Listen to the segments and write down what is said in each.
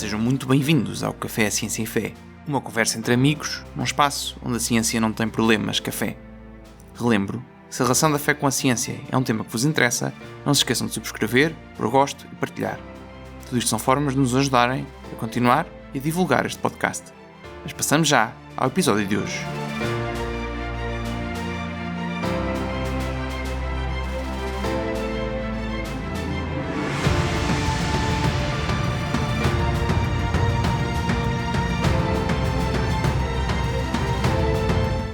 Sejam muito bem-vindos ao Café Ciência e Fé, uma conversa entre amigos, num espaço onde a ciência não tem problemas café. Relembro, se a relação da fé com a ciência é um tema que vos interessa, não se esqueçam de subscrever, por gosto e partilhar. Tudo isto são formas de nos ajudarem a continuar e a divulgar este podcast. Mas passamos já ao episódio de hoje.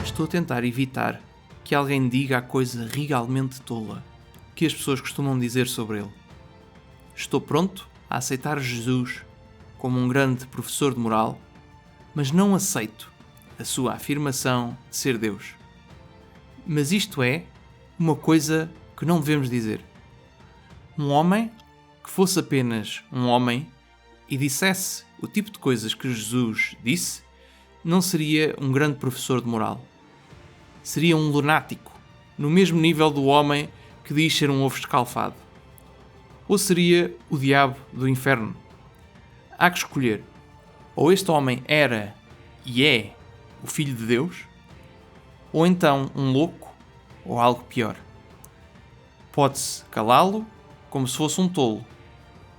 Estou a tentar evitar que alguém diga a coisa realmente tola que as pessoas costumam dizer sobre ele. Estou pronto a aceitar Jesus como um grande professor de moral, mas não aceito a sua afirmação de ser Deus. Mas isto é uma coisa que não devemos dizer. Um homem que fosse apenas um homem e dissesse o tipo de coisas que Jesus disse, não seria um grande professor de moral. Seria um lunático, no mesmo nível do homem que diz ser um ovo escalfado. Ou seria o diabo do inferno. Há que escolher. Ou este homem era e é o Filho de Deus, ou então um louco, ou algo pior. Pode-se calá-lo como se fosse um tolo.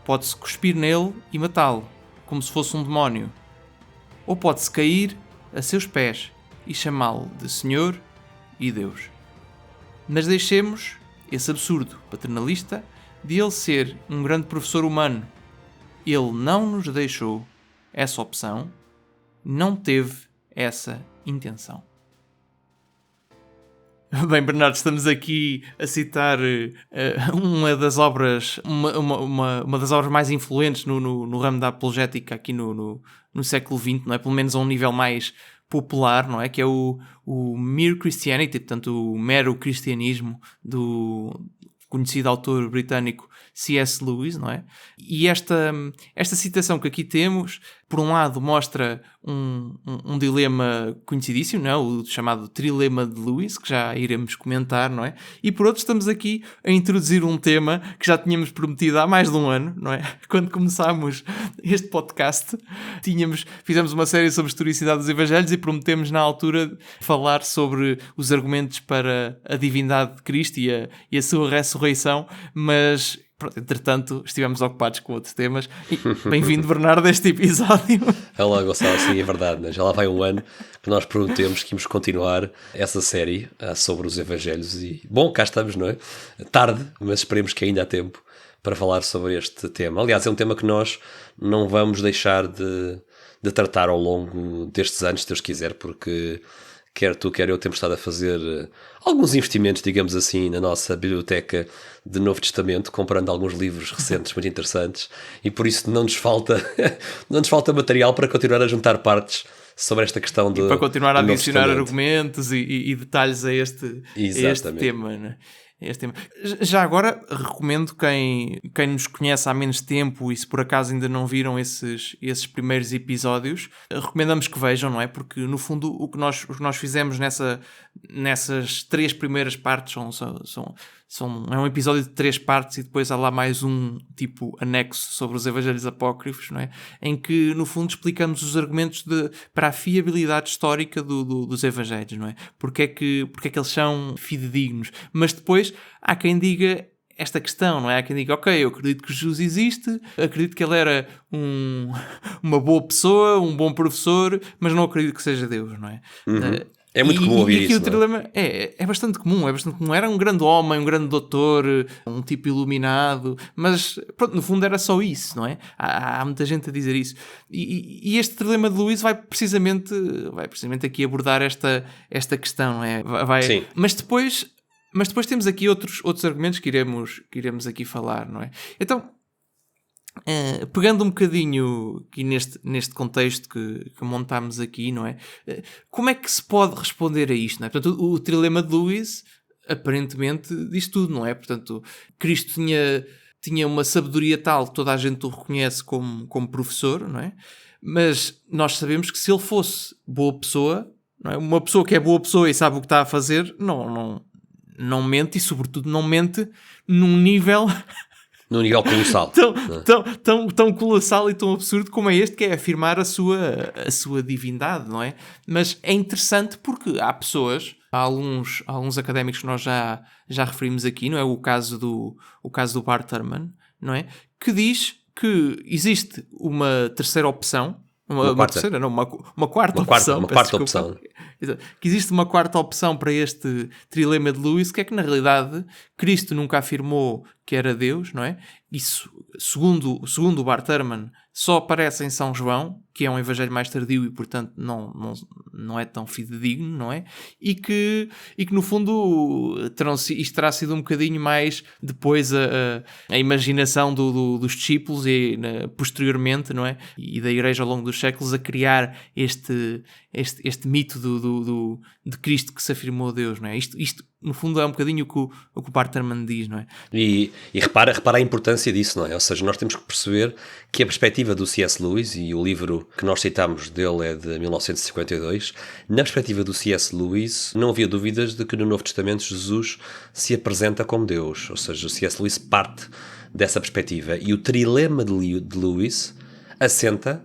Pode-se cuspir nele e matá-lo, como se fosse um demónio. Ou pode-se cair a seus pés e chamá-lo de Senhor e Deus. Mas deixemos esse absurdo paternalista de ele ser um grande professor humano. Ele não nos deixou essa opção, não teve essa intenção. Bem, Bernardo, estamos aqui a citar uma das obras, uma das obras mais influentes no ramo da apologética aqui no século XX, não é? Pelo menos a um nível mais popular, não é? Que é o Mere Christianity, portanto, o mero cristianismo do conhecido autor britânico C.S. Lewis, não é? E esta citação que aqui temos, por um lado, mostra um dilema conhecidíssimo, não é? O chamado trilema de Lewis, que já iremos comentar, não é? E por outro, estamos aqui a introduzir um tema que já tínhamos prometido há mais de um ano, não é? Quando começámos este podcast, fizemos uma série sobre a historicidade dos Evangelhos e prometemos na altura falar sobre os argumentos para a divindade de Cristo e a sua ressurreição, mas entretanto estivemos ocupados com outros temas. E bem-vindo, Bernardo, a este episódio. Olá, Gonçalo, sim, é verdade, né? Já lá vai um ano que nós prometemos que íamos continuar essa série sobre os Evangelhos e, bom, cá estamos, não é? Tarde, mas esperemos que ainda há tempo para falar sobre este tema. Aliás, é um tema que nós não vamos deixar de tratar ao longo destes anos, se Deus quiser, porque quer tu, quer eu, temos estado a fazer alguns investimentos, digamos assim, na nossa biblioteca de Novo Testamento, comprando alguns livros recentes muito interessantes, e por isso não nos falta material para continuar a juntar partes sobre esta questão para continuar a adicionar argumentos e detalhes a este tema, né? Já agora recomendo quem nos conhece há menos tempo e se por acaso ainda não viram esses primeiros episódios, recomendamos que vejam, não é? Porque no fundo o que nós fizemos nessas 3 primeiras partes é um episódio de 3 partes e depois há lá mais um tipo anexo sobre os Evangelhos Apócrifos, não é? Em que no fundo explicamos os argumentos para a fiabilidade histórica dos Evangelhos, não é? Porque é que eles são fidedignos. Mas depois há quem diga esta questão, não é? Há quem diga, ok, eu acredito que Jesus existe, acredito que ele era uma boa pessoa, um bom professor, mas não acredito que seja Deus, não é? Uhum. É muito comum ouvir isso, o trilema é bastante comum, Era um grande homem, um grande doutor, um tipo iluminado, mas pronto, no fundo era só isso, não é? Há muita gente a dizer isso. E este trilema de Lewis vai precisamente aqui abordar esta questão, não é? Sim. Mas depois temos aqui outros argumentos que iremos aqui falar, não é? Então, pegando um bocadinho aqui neste contexto que montámos aqui, não é? Como é que se pode responder a isto, não é? Portanto, o trilema de Lewis aparentemente diz tudo, não é? Portanto, Cristo tinha uma sabedoria tal que toda a gente o reconhece como professor, não é? Mas nós sabemos que se ele fosse boa pessoa, não é? Uma pessoa que é boa pessoa e sabe o que está a fazer, não mente e sobretudo não mente num nível Num nível colossal. Tão colossal e tão absurdo como é este, que é afirmar a sua divindade, não é? Mas é interessante porque há pessoas, há alguns académicos que nós já referimos aqui, não é? O caso do Bart Ehrman, não é? Que diz que existe uma terceira opção, uma quarta opção. Uma quarta opção. Que existe uma quarta opção para este trilema de Lewis, que é que na realidade Cristo nunca afirmou que era Deus, não é? Isso, segundo o Bart Ehrman, só aparece em São João, que é um evangelho mais tardio e portanto não é tão fidedigno, não é? E que no fundo isto terá sido um bocadinho mais depois a imaginação dos discípulos e posteriormente, não é? E da Igreja ao longo dos séculos a criar este mito de Cristo que se afirmou Deus, não é? Isto no fundo é um bocadinho o que o Bart Ehrman diz, não é? E repara a importância disso, não é? Ou seja, nós temos que perceber que a perspectiva do C.S. Lewis, e o livro que nós citamos dele é de 1952, na perspectiva do C.S. Lewis não havia dúvidas de que no Novo Testamento Jesus se apresenta como Deus, ou seja, o C.S. Lewis parte dessa perspectiva, e o trilema de Lewis assenta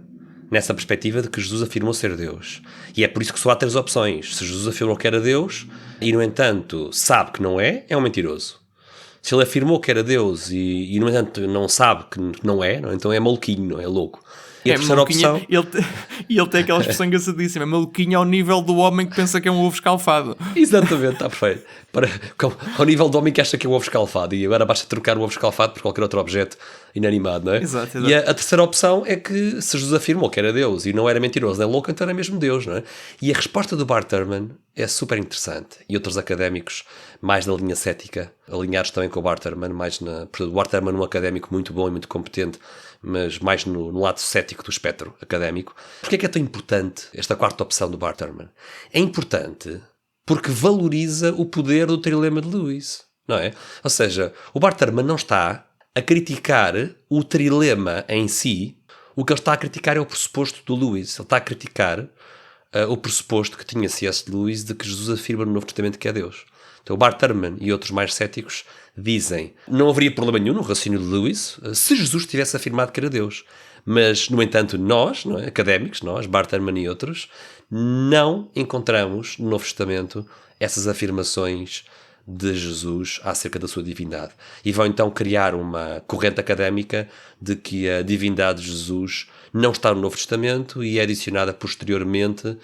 nessa perspectiva de que Jesus afirmou ser Deus. E é por isso que só há três opções. Se Jesus afirmou que era Deus e, no entanto, sabe que não é um mentiroso. Se ele afirmou que era Deus e no entanto, não sabe que não é, então é maluquinho, não é louco. E a terceira opção... Ele tem aquela expressão engraçadíssima, é maluquinho ao nível do homem que pensa que é um ovo escalfado. Exatamente, está perfeito. Ao nível do homem que acha que é um ovo escalfado, e agora basta trocar o ovo escalfado por qualquer outro objeto inanimado, não é? Exato. E a terceira opção é que se Jesus afirmou que era Deus e não era mentiroso, nem louco, então era mesmo Deus, não é? E a resposta do Bart Ehrman é super interessante. E outros académicos mais da linha cética, alinhados também com o Bart Ehrman, o Bart Ehrman é um académico muito bom e muito competente, mas mais no lado cético do espectro académico. Porquê é que é tão importante esta quarta opção do Bart Ehrman? É importante porque valoriza o poder do trilema de Lewis, não é? Ou seja, o Bart Ehrman não está a criticar o trilema em si, o que ele está a criticar é o pressuposto do Lewis. Ele está a criticar o pressuposto que tinha C.S. Lewis de que Jesus afirma no Novo Testamento que é Deus. Então o Bart Ehrman e outros mais céticos dizem não haveria problema nenhum no raciocínio de Lewis se Jesus tivesse afirmado que era Deus. Mas, no entanto, nós, não é? Académicos, Bart Ehrman e outros, não encontramos no Novo Testamento essas afirmações de Jesus acerca da sua divindade. E vão então criar uma corrente académica de que a divindade de Jesus não está no Novo Testamento e é adicionada posteriormente,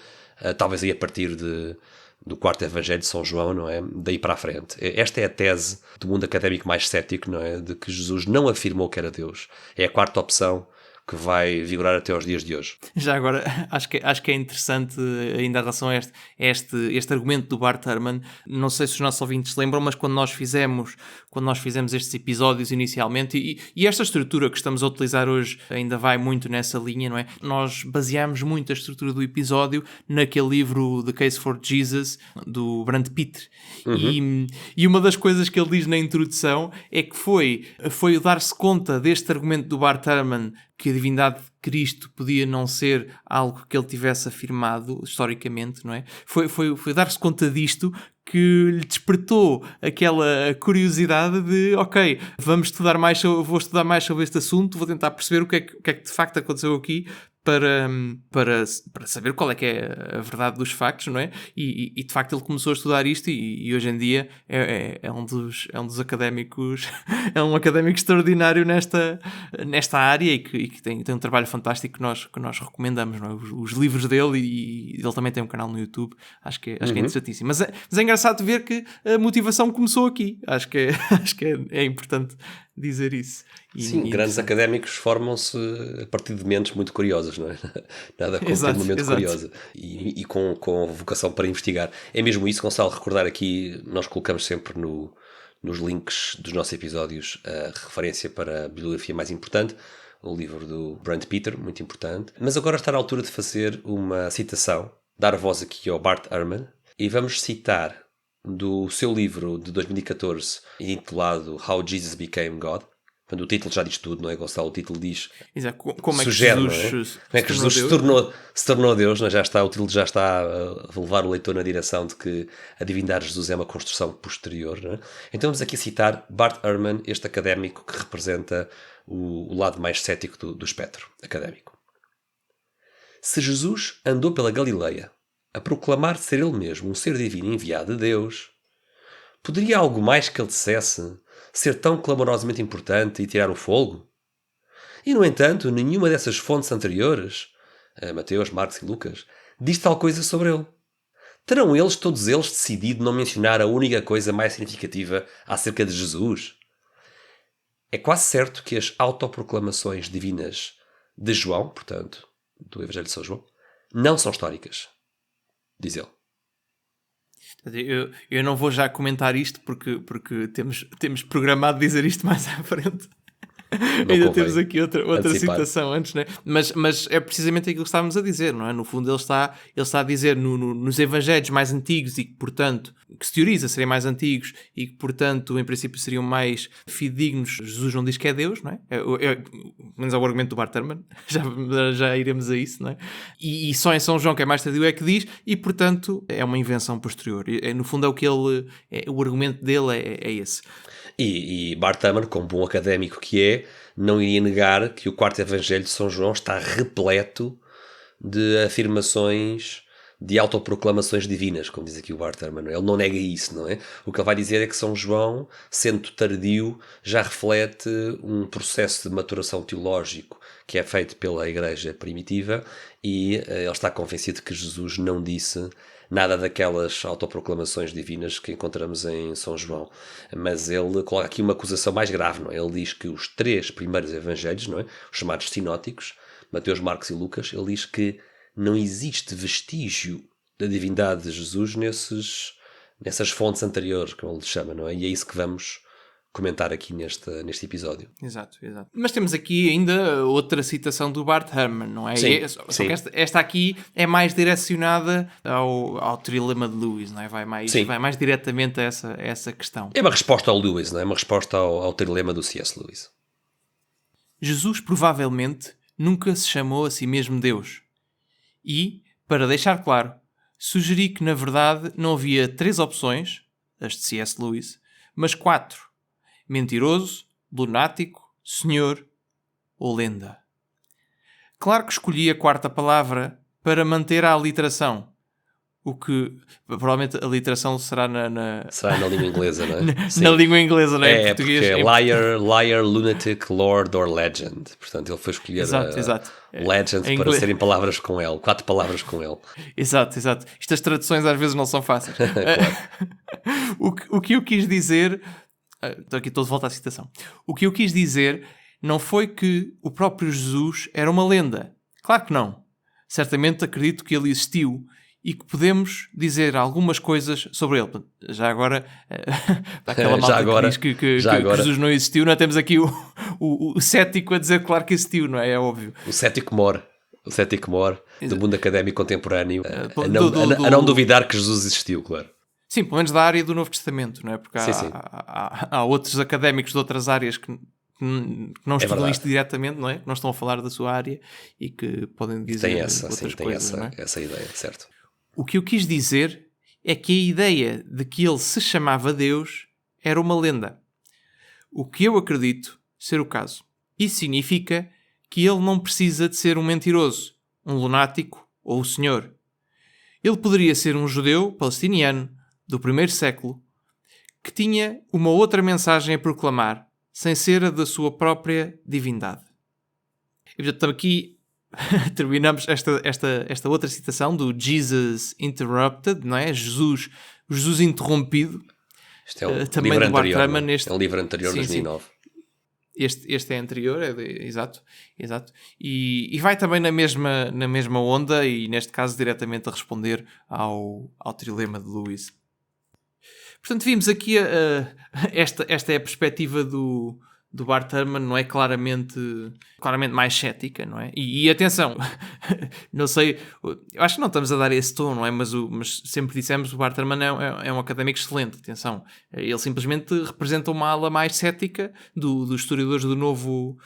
talvez aí a partir do quarto Evangelho de São João, não é? Daí para a frente. Esta é a tese do mundo académico mais cético, não é? De que Jesus não afirmou que era Deus. É a quarta opção que vai vigorar até aos dias de hoje. Já agora, acho que é interessante ainda em relação a este argumento do Bart Ehrman. Não sei se os nossos ouvintes se lembram, mas quando nós fizemos estes episódios inicialmente, e esta estrutura que estamos a utilizar hoje ainda vai muito nessa linha, não é? Nós baseámos muito a estrutura do episódio naquele livro The Case for Jesus, do Brand Pitter. Uhum. E uma das coisas que ele diz na introdução é que foi o dar-se conta deste argumento do Bart Ehrman, que a divindade de Cristo podia não ser algo que ele tivesse afirmado historicamente, não é? Foi dar-se conta disto que lhe despertou aquela curiosidade de, ok, vou estudar mais sobre este assunto, vou tentar perceber o que é que de facto aconteceu aqui, para saber qual é que é a verdade dos factos, não é? E de facto ele começou a estudar isto e hoje em dia é um dos académicos, é um académico extraordinário nesta área e que tem um trabalho fantástico que nós recomendamos, não é? Os livros dele, e ele também tem um canal no YouTube, acho que é interessantíssimo. Mas é engraçado ver que a motivação começou aqui. Acho que é importante dizer isso. Sim, grandes académicos formam-se a partir de mentes muito curiosas, não é? Nada como ter uma mente curiosa e com vocação para investigar. É mesmo isso, Gonçalo, recordar aqui, nós colocamos sempre nos links dos nossos episódios a referência para a bibliografia mais importante, o livro do Brand Pitter, muito importante. Mas agora está na altura de fazer uma citação, dar voz aqui ao Bart Ehrman, e vamos citar do seu livro de 2014, intitulado How Jesus Became God, Quando o título já diz tudo, não é, Gonçalo? O título diz... Exato. Como é que sugere, Jesus, como é que Jesus se tornou Deus, não é? O título já está a levar o leitor na direção de que a divindade de Jesus é uma construção posterior. Não é? Então vamos aqui citar Bart Ehrman, este académico que representa o lado mais cético do espectro académico. Se Jesus andou pela Galileia a proclamar ser ele mesmo um ser divino enviado de Deus, poderia algo mais que ele dissesse ser tão clamorosamente importante e tirar o fôlego? E, no entanto, nenhuma dessas fontes anteriores, Mateus, Marcos e Lucas, diz tal coisa sobre ele. Terão todos eles, decidido não mencionar a única coisa mais significativa acerca de Jesus? É quase certo que as autoproclamações divinas de João, portanto, do Evangelho de São João, não são históricas, diz ele. Eu não vou já comentar isto porque temos programado dizer isto mais à frente. Ainda temos aqui outra citação antes, né? Mas é precisamente aquilo que estávamos a dizer, não é? No fundo ele está a dizer nos evangelhos mais antigos e que, portanto, que se teoriza serem mais antigos e que, portanto, em princípio seriam mais fidedignos, Jesus não diz que é Deus, não é? Menos ao argumento do Bart Ehrman, já iremos a isso, não é? E só em São João, que é mais tardio, é que diz, e, portanto, é uma invenção posterior. No fundo é o que o argumento dele é esse. E Bart Ehrman, como bom académico que é, não iria negar que o quarto Evangelho de São João está repleto de afirmações, de autoproclamações divinas, como diz aqui o Bart Ehrman. Ele não nega isso, não é? O que ele vai dizer é que São João, sendo tardio, já reflete um processo de maturação teológico que é feito pela Igreja primitiva e ele está convencido que Jesus não disse nada daquelas autoproclamações divinas que encontramos em São João. Mas ele coloca aqui uma acusação mais grave, não é? Ele diz que os 3 primeiros evangelhos, não é? Os chamados sinóticos, Mateus, Marcos e Lucas, ele diz que não existe vestígio da divindade de Jesus nessas fontes anteriores, como ele lhe chama, não é? E é isso que vamos comentar aqui neste episódio. Exato. Mas temos aqui ainda outra citação do Bart Ehrman, não é? Sim, só que esta aqui é mais direcionada ao trilema de Lewis, não é? Vai mais diretamente a essa questão. É uma resposta ao Lewis, não é? Uma resposta ao trilema do C.S. Lewis. Jesus provavelmente nunca se chamou a si mesmo Deus. E, para deixar claro, sugeri que na verdade não havia 3 opções, as de C.S. Lewis, mas 4. Mentiroso, lunático, senhor ou lenda. Claro que escolhi a 4ª palavra para manter a aliteração. O que, provavelmente, a literação será será na língua inglesa, não é? Na língua inglesa, não é? É, português, porque é liar, lunatic, lord or legend. Portanto, ele foi escolher exato. Legend para serem palavras com L. 4 palavras com L. Exato. Estas traduções às vezes não são fáceis. O que eu quis dizer... Estou de volta à citação. O que eu quis dizer não foi que o próprio Jesus era uma lenda. Claro que não. Certamente acredito que ele existiu e que podemos dizer algumas coisas sobre ele. Já agora, para aquela malta que diz que Jesus não existiu, nós temos aqui o cético a dizer claro que existiu, não é? É óbvio. O cético mor do mundo académico contemporâneo, a não duvidar que Jesus existiu, claro. Sim, pelo menos da área do Novo Testamento, não é? Porque há outros académicos de outras áreas que não estudam isto diretamente, não é? Que não estão a falar da sua área e que podem dizer outras coisas, não é? Essa ideia, certo. O que eu quis dizer é que a ideia de que ele se chamava Deus era uma lenda. O que eu acredito ser o caso. Isso significa que ele não precisa de ser um mentiroso, um lunático ou o senhor. Ele poderia ser um judeu palestiniano do 1º século que tinha uma outra mensagem a proclamar, sem ser a da sua própria divindade. E portanto aqui terminamos esta outra citação do Jesus Interrupted, não é? Jesus interrompido. Este é um também livro do Bart anterior, Ehrman, é um livro anterior, 2009. Este é anterior, exato. E vai também na mesma onda e neste caso diretamente a responder ao trilema de Lewis. Portanto, vimos aqui esta é a perspectiva do do Bart Ehrman não é claramente mais cética, não é? E atenção, não sei, eu acho que não estamos a dar esse tom, não é? Mas sempre dissemos, o Bart Ehrman é um académico excelente, atenção. Ele simplesmente representa uma ala mais cética dos historiadores do Novo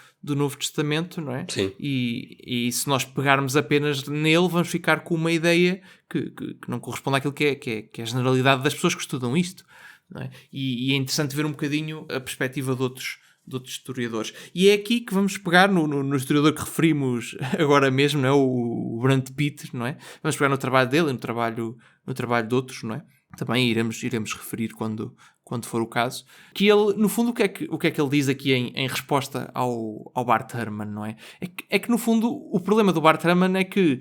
Testamento, não é? Sim. E se nós pegarmos apenas nele, vamos ficar com uma ideia que não corresponde àquilo que é a generalidade das pessoas que estudam isto, não é? E é interessante ver um bocadinho a perspectiva de outros historiadores. E é aqui que vamos pegar no historiador que referimos agora mesmo, não é? O Brant Pitter, não é? Vamos pegar no trabalho dele e no trabalho de outros, não é? Também iremos referir quando for o caso. Que ele, no fundo, o que é que ele diz aqui em resposta ao Bart Ehrman, não é? É que, no fundo, o problema do Bart Ehrman é que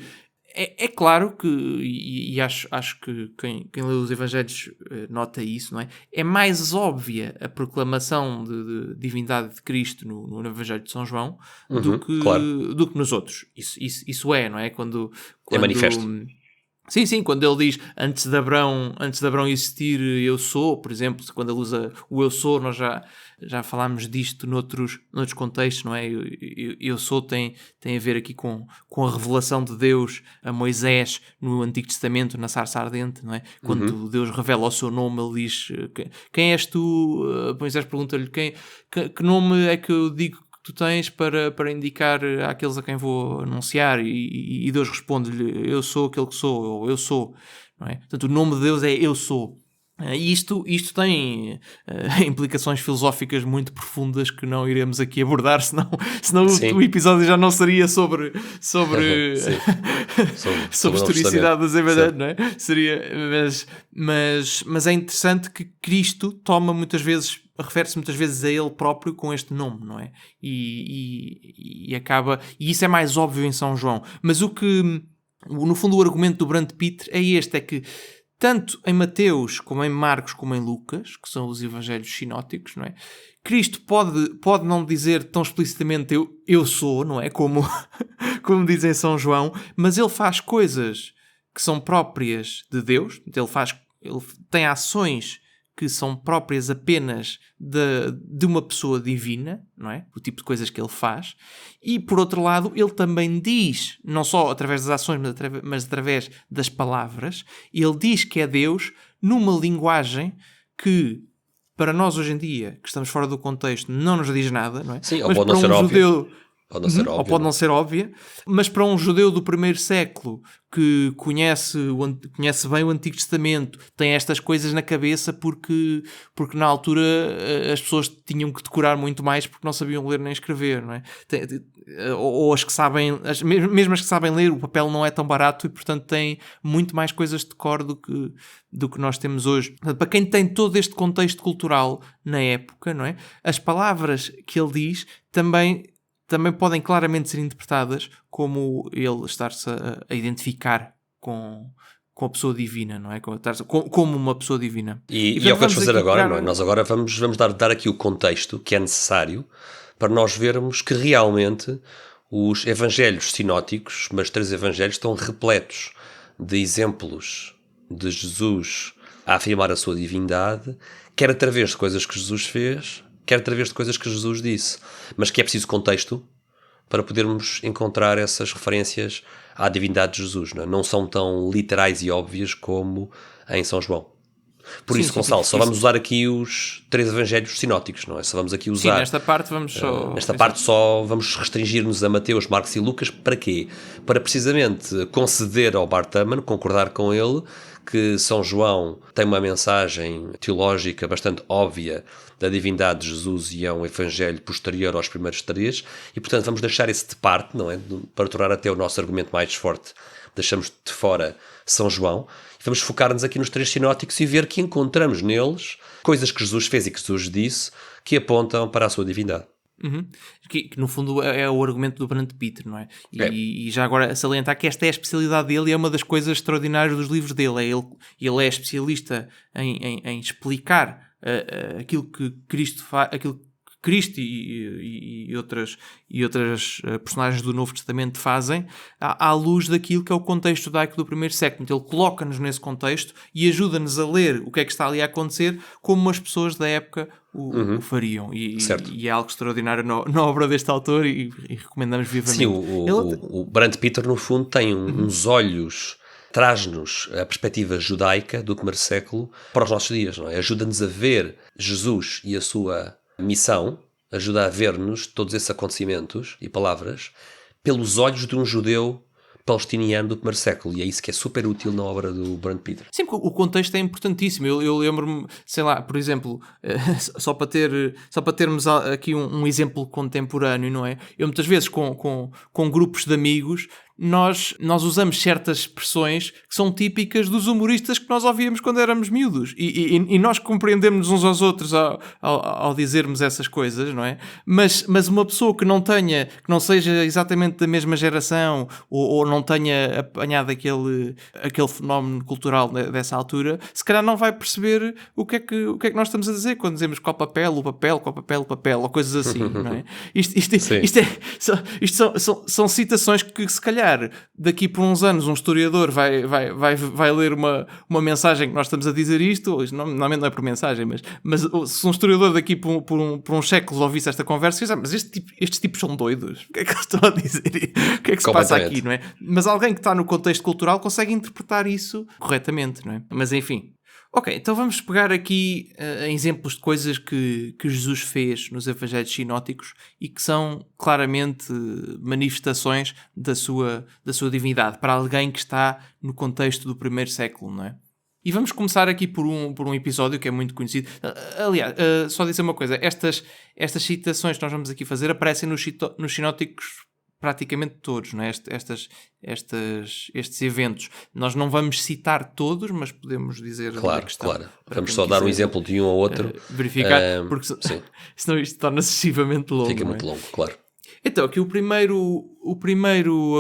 é claro que, e acho que quem lê os Evangelhos nota isso, não é? É mais óbvia a proclamação de divindade de Cristo no Evangelho de São João do que nos outros. Isso é, não é? Quando é manifesto. Sim, quando ele diz antes de Abraão existir eu sou, por exemplo, quando ele usa o eu sou, nós já falámos disto noutros contextos, não é? Eu sou tem a ver aqui com a revelação de Deus a Moisés no Antigo Testamento, na sarça ardente, não é? Quando Deus revela o seu nome, ele diz: quem és tu? Moisés pergunta-lhe: que nome é que eu digo tu tens para indicar àqueles a quem vou anunciar, e Deus responde-lhe: eu sou aquele que sou, ou eu sou, não é? Portanto, o nome de Deus é eu sou. E isto tem implicações filosóficas muito profundas que não iremos aqui abordar, senão o episódio já não seria sobre historicidade das Evangelhos, não é? Seria, mas é interessante que Cristo refere-se muitas vezes a ele próprio com este nome, não é? E acaba... E isso é mais óbvio em São João. Mas no fundo, o argumento do Brant Pitter é este, é que tanto em Mateus, como em Marcos, como em Lucas, que são os evangelhos sinóticos, não é? Cristo pode não dizer tão explicitamente eu sou, não é? Como diz em São João, mas ele faz coisas que são próprias de Deus, ele tem ações que são próprias apenas de uma pessoa divina, não é? O tipo de coisas que ele faz. E, por outro lado, ele também diz, não só através das ações, mas através das palavras, ele diz que é Deus numa linguagem que, para nós hoje em dia, que estamos fora do contexto, não nos diz nada, não é? Sim, ou pode não ser óbvio. Ou pode não ser óbvia, mas para um judeu do primeiro século que conhece bem o Antigo Testamento, tem estas coisas na cabeça porque na altura as pessoas tinham que decorar muito mais porque não sabiam ler nem escrever, não é? Ou as que sabem, mesmo as que sabem ler, o papel não é tão barato e portanto tem muito mais coisas de cor do que nós temos hoje. Portanto, para quem tem todo este contexto cultural na época, não é? As palavras que ele diz também podem claramente ser interpretadas como ele estar-se a identificar com a pessoa divina, não é? Como uma pessoa divina. E é o que vamos fazer agora, não é? Nós agora vamos dar aqui o contexto que é necessário para nós vermos que realmente os evangelhos sinóticos, mas 3 evangelhos, estão repletos de exemplos de Jesus a afirmar a sua divindade, quer através de coisas que Jesus fez, quer através de coisas que Jesus disse, mas que é preciso contexto para podermos encontrar essas referências à divindade de Jesus, não é? Não são tão literais e óbvias como em São João. Por isso, Gonçalo, só vamos usar aqui os 3 evangelhos sinóticos, não é? Só vamos aqui usar... Sim, nesta parte vamos só... Nesta parte só vamos restringir-nos a Mateus, Marcos e Lucas. Para quê? Para precisamente conceder ao Bart Ehrman, concordar com ele, que São João tem uma mensagem teológica bastante óbvia da divindade de Jesus e é um evangelho posterior aos primeiros 3, e portanto vamos deixar esse de parte, não é? Para tornar até o nosso argumento mais forte, deixamos de fora São João, e vamos focar-nos aqui nos 3 sinóticos e ver que encontramos neles coisas que Jesus fez e que Jesus disse que apontam para a sua divindade. Que no fundo é o argumento do Brant Pitter, não é? E já agora a salientar que esta é a especialidade dele e é uma das coisas extraordinárias dos livros dele. Ele é especialista em explicar aquilo que Cristo faz, aquilo Cristo e outras personagens do Novo Testamento fazem, à luz daquilo que é o contexto judaico do primeiro século. Então ele coloca-nos nesse contexto e ajuda-nos a ler o que é que está ali a acontecer como as pessoas da época o fariam. E é algo extraordinário na obra deste autor e recomendamos vivamente. Sim, o Brand Peter, no fundo, tem uns olhos, traz-nos a perspectiva judaica do primeiro século para os nossos dias, não é? Ajuda-nos a ver Jesus e a sua missão, ajuda a ver-nos todos esses acontecimentos e palavras pelos olhos de um judeu palestiniano do primeiro século, e é isso que é super útil na obra do Brand Peter. Sim, porque o contexto é importantíssimo. Eu lembro-me, sei lá, por exemplo, só para termos aqui um exemplo contemporâneo, não é? Eu muitas vezes com grupos de amigos nós usamos certas expressões que são típicas dos humoristas que nós ouvíamos quando éramos miúdos e nós compreendemos uns aos outros ao dizermos essas coisas, não é? Mas uma pessoa que não seja exatamente da mesma geração ou não tenha apanhado aquele fenómeno cultural dessa altura, se calhar não vai perceber o que é que nós estamos a dizer quando dizemos qual papel, ou coisas assim, não é? Isto são citações que se calhar daqui por uns anos um historiador vai ler uma mensagem que nós estamos a dizer isto, normalmente não é por mensagem, mas se um historiador daqui por uns séculos ouvisse esta conversa, diz, mas estes tipos são doidos, o que é que eles estão a dizer? O que é que se passa aqui, não é? Mas alguém que está no contexto cultural consegue interpretar isso corretamente, não é? Mas enfim. Ok, então vamos pegar aqui exemplos de coisas que Jesus fez nos Evangelhos sinóticos e que são claramente manifestações da sua divindade, para alguém que está no contexto do primeiro século, não é? E vamos começar aqui por um episódio que é muito conhecido. Aliás, só dizer uma coisa, estas citações que nós vamos aqui fazer aparecem nos sinóticos praticamente todos, não é? Estes eventos. Nós não vamos citar todos, mas podemos dizer... Claro. Vamos só dar um exemplo de um ou outro. Verificar, porque senão isto torna-se excessivamente longo. Fica muito longo, claro. Então, aqui o primeiro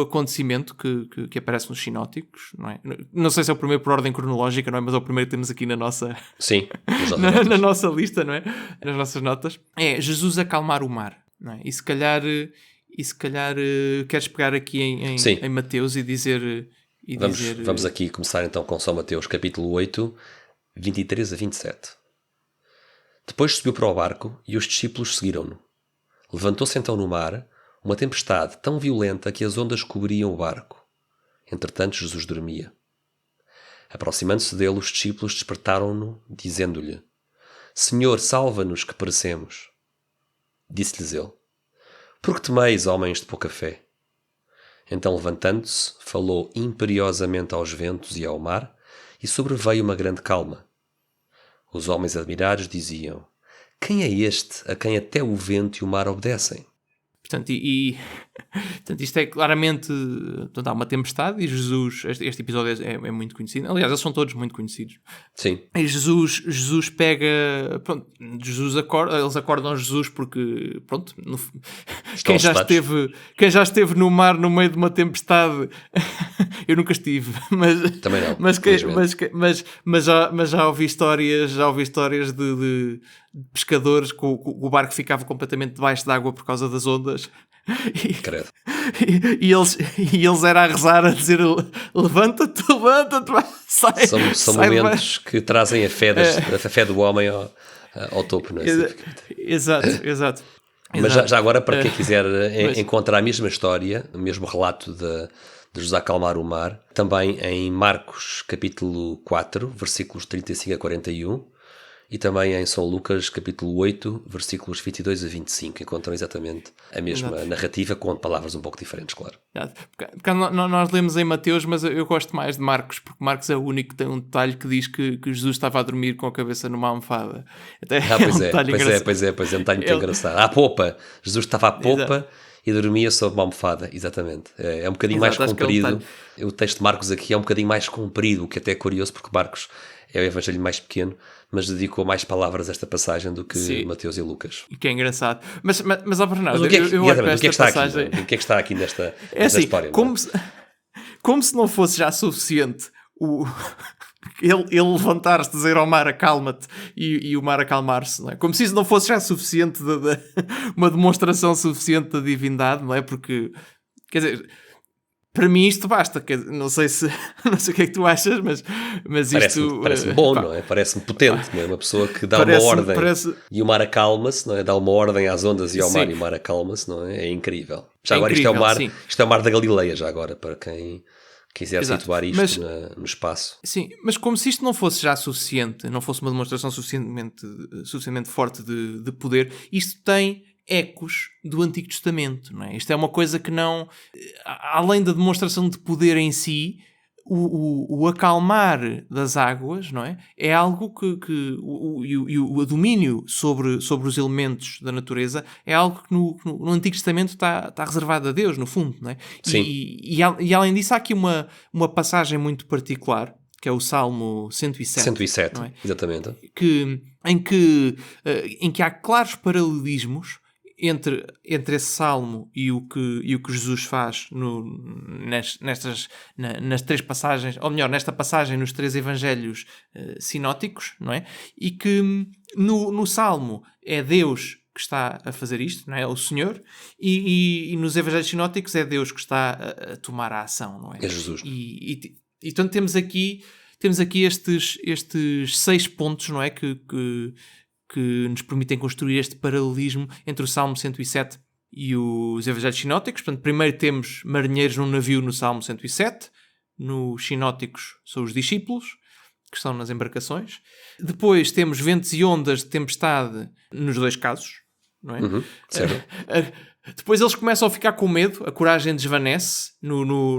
acontecimento que aparece nos sinóticos, não é? Não sei se é o primeiro por ordem cronológica, não é? Mas é o primeiro que temos aqui na nossa... Sim, na nossa lista, não é? Nas nossas notas. É Jesus acalmar o mar, não é? E se calhar queres pegar aqui em Mateus e dizer... Vamos aqui começar então com São Mateus, capítulo 8, 23 a 27. Depois subiu para o barco e os discípulos seguiram-no. Levantou-se então no mar uma tempestade tão violenta que as ondas cobriam o barco. Entretanto, Jesus dormia. Aproximando-se dele, os discípulos despertaram-no, dizendo-lhe: Senhor, salva-nos que perecemos. Disse-lhes ele: Por que temeis, homens de pouca fé? Então, levantando-se, falou imperiosamente aos ventos e ao mar, e sobreveio uma grande calma. Os homens admirados diziam: Quem é este a quem até o vento e o mar obedecem? Portanto, portanto, isto é claramente... Portanto, há uma tempestade e Jesus... Este episódio é muito conhecido. Aliás, eles são todos muito conhecidos. Sim. E Jesus pega... Pronto, Jesus acorda... Eles acordam Jesus porque... Pronto... Quem já esteve no mar no meio de uma tempestade... Eu nunca estive. Também não. Mas já ouvi histórias de pescadores que o barco ficava completamente debaixo d'água por causa das ondas. Credo. E eles eram a rezar, a dizer: levanta-te, sai. São momentos que trazem a fé do homem ao topo, não é? Exato. Mas já agora, para quem quiser encontrar a mesma história, o mesmo relato de Jesus acalmar o mar, também em Marcos capítulo 4, versículos 35 a 41, e também em São Lucas capítulo 8, versículos 22 a 25, encontram exatamente a mesma narrativa, com palavras um pouco diferentes, claro. Porque nós lemos em Mateus, mas eu gosto mais de Marcos, porque Marcos é o único que tem um detalhe que diz que Jesus estava a dormir com a cabeça numa almofada. Pois é, um detalhe muito engraçado. À popa, Jesus estava à popa e dormia sobre uma almofada, exatamente. É um bocadinho mais comprido. O texto de Marcos aqui é um bocadinho mais comprido, o que até é curioso, porque Marcos é o evangelho mais pequeno, mas dedicou mais palavras a esta passagem do que Mateus e Lucas. E que é engraçado. Mas Bernardo, o que é que está aqui nesta história? Como se não fosse já suficiente ele levantar-se, dizer ao mar acalma-te e o mar acalmar-se, não é? Como se isso não fosse já suficiente, uma demonstração suficiente da divindade, não é? Porque, quer dizer, para mim isto basta. Não sei o que é que tu achas, mas isto... Parece-me bom, não é? Parece-me potente, não é? Uma pessoa que dá uma ordem e o mar acalma-se, não é? Dá uma ordem às ondas e ao mar e o mar acalma-se, não é? É incrível. Já agora incrível, isto é o mar da Galileia, já agora, para quem quiser situar isto no espaço. Sim, mas como se isto não fosse já suficiente, não fosse uma demonstração suficientemente forte de poder, isto tem ecos do Antigo Testamento, não é? Isto é uma coisa que não... Além da demonstração de poder em si, o acalmar das águas, não é? É algo o domínio sobre os elementos da natureza é algo que no Antigo Testamento está reservado a Deus, no fundo, não é? Sim. E além disso há aqui uma passagem muito particular, que é o Salmo 107. 107, não é? Exatamente. Em que há claros paralelismos entre esse salmo e o que Jesus faz nas três passagens, ou melhor, nesta passagem nos três evangelhos sinóticos, não é? E que no salmo é Deus que está a fazer isto, não é? O Senhor, e nos evangelhos sinóticos é Deus que está a tomar a ação, não é? É Jesus. E então temos aqui estes 6 pontos, não é? Que nos permitem construir este paralelismo entre o Salmo 107 e os Evangelhos Sinóticos. Portanto, primeiro temos marinheiros num navio no Salmo 107, nos Sinóticos são os discípulos, que estão nas embarcações. Depois temos ventos e ondas de tempestade nos 2 casos, não é? Certo. Depois eles começam a ficar com medo, a coragem desvanece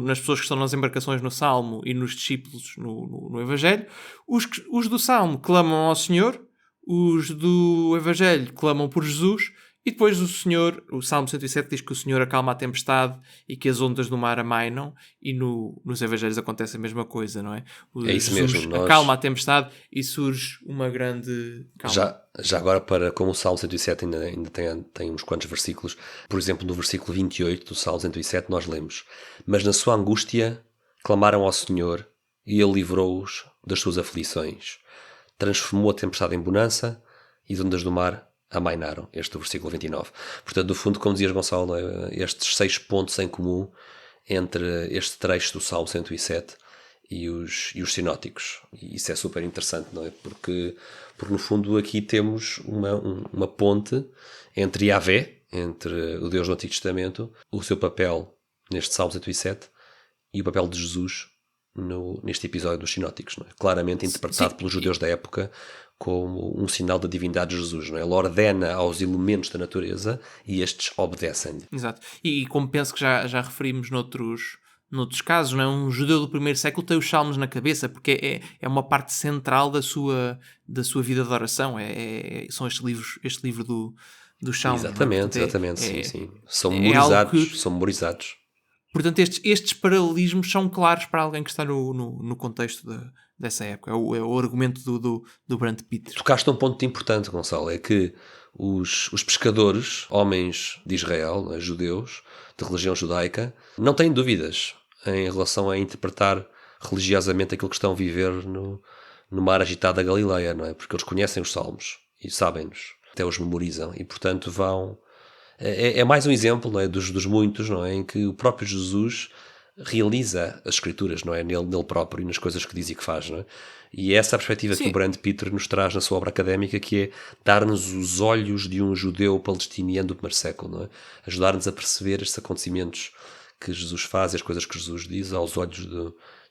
nas pessoas que estão nas embarcações no Salmo e nos discípulos no Evangelho. Os do Salmo clamam ao Senhor, os do Evangelho clamam por Jesus, e depois o Salmo 107 diz que o Senhor acalma a tempestade e que as ondas do mar amainam, e nos Evangelhos acontece a mesma coisa, não é? É isso Jesus mesmo. acalma a tempestade e surge uma grande calma. Já agora, como o Salmo 107 ainda tem uns quantos versículos, por exemplo, no versículo 28 do Salmo 107 nós lemos: mas na sua angústia clamaram ao Senhor e Ele livrou-os das suas aflições. Transformou a tempestade em bonança e as ondas do mar amainaram. Este é o versículo 29. Portanto, no fundo, como dizias, Gonçalo, estes 6 pontos em comum entre este trecho do Salmo 107 e os sinóticos. E isso é super interessante, não é? Porque no fundo aqui temos uma ponte entre Yahvé, entre o Deus do Antigo Testamento, o seu papel neste Salmo 107 e o papel de Jesus neste episódio dos sinóticos, não é? Claramente interpretado pelos judeus da época como um sinal da divindade de Jesus, não é? Ele ordena aos elementos da natureza e estes obedecem-lhe. Exato. E como penso que já referimos noutros casos, não é? Um judeu do primeiro século tem os salmos na cabeça, porque é uma parte central da sua vida de oração. São este livro dos salmos. Exatamente, sim. São memorizados. Portanto, estes paralelismos são claros para alguém que está no contexto dessa época. É o argumento do Brand Peter. Tocaste um ponto importante, Gonçalo, é que os pescadores, homens de Israel, judeus, de religião judaica, não têm dúvidas em relação a interpretar religiosamente aquilo que estão a viver no mar agitado da Galileia, não é? Porque eles conhecem os salmos e sabem-nos, até os memorizam, e portanto vão... É mais um exemplo, não é, dos muitos, não é, em que o próprio Jesus realiza as escrituras, não é, nele próprio e nas coisas que diz e que faz, não é? E é essa a perspectiva que o Brand Peter nos traz na sua obra académica, que é dar-nos os olhos de um judeu palestiniano do primeiro século, não é? Ajudar-nos a perceber estes acontecimentos que Jesus faz e as coisas que Jesus diz aos olhos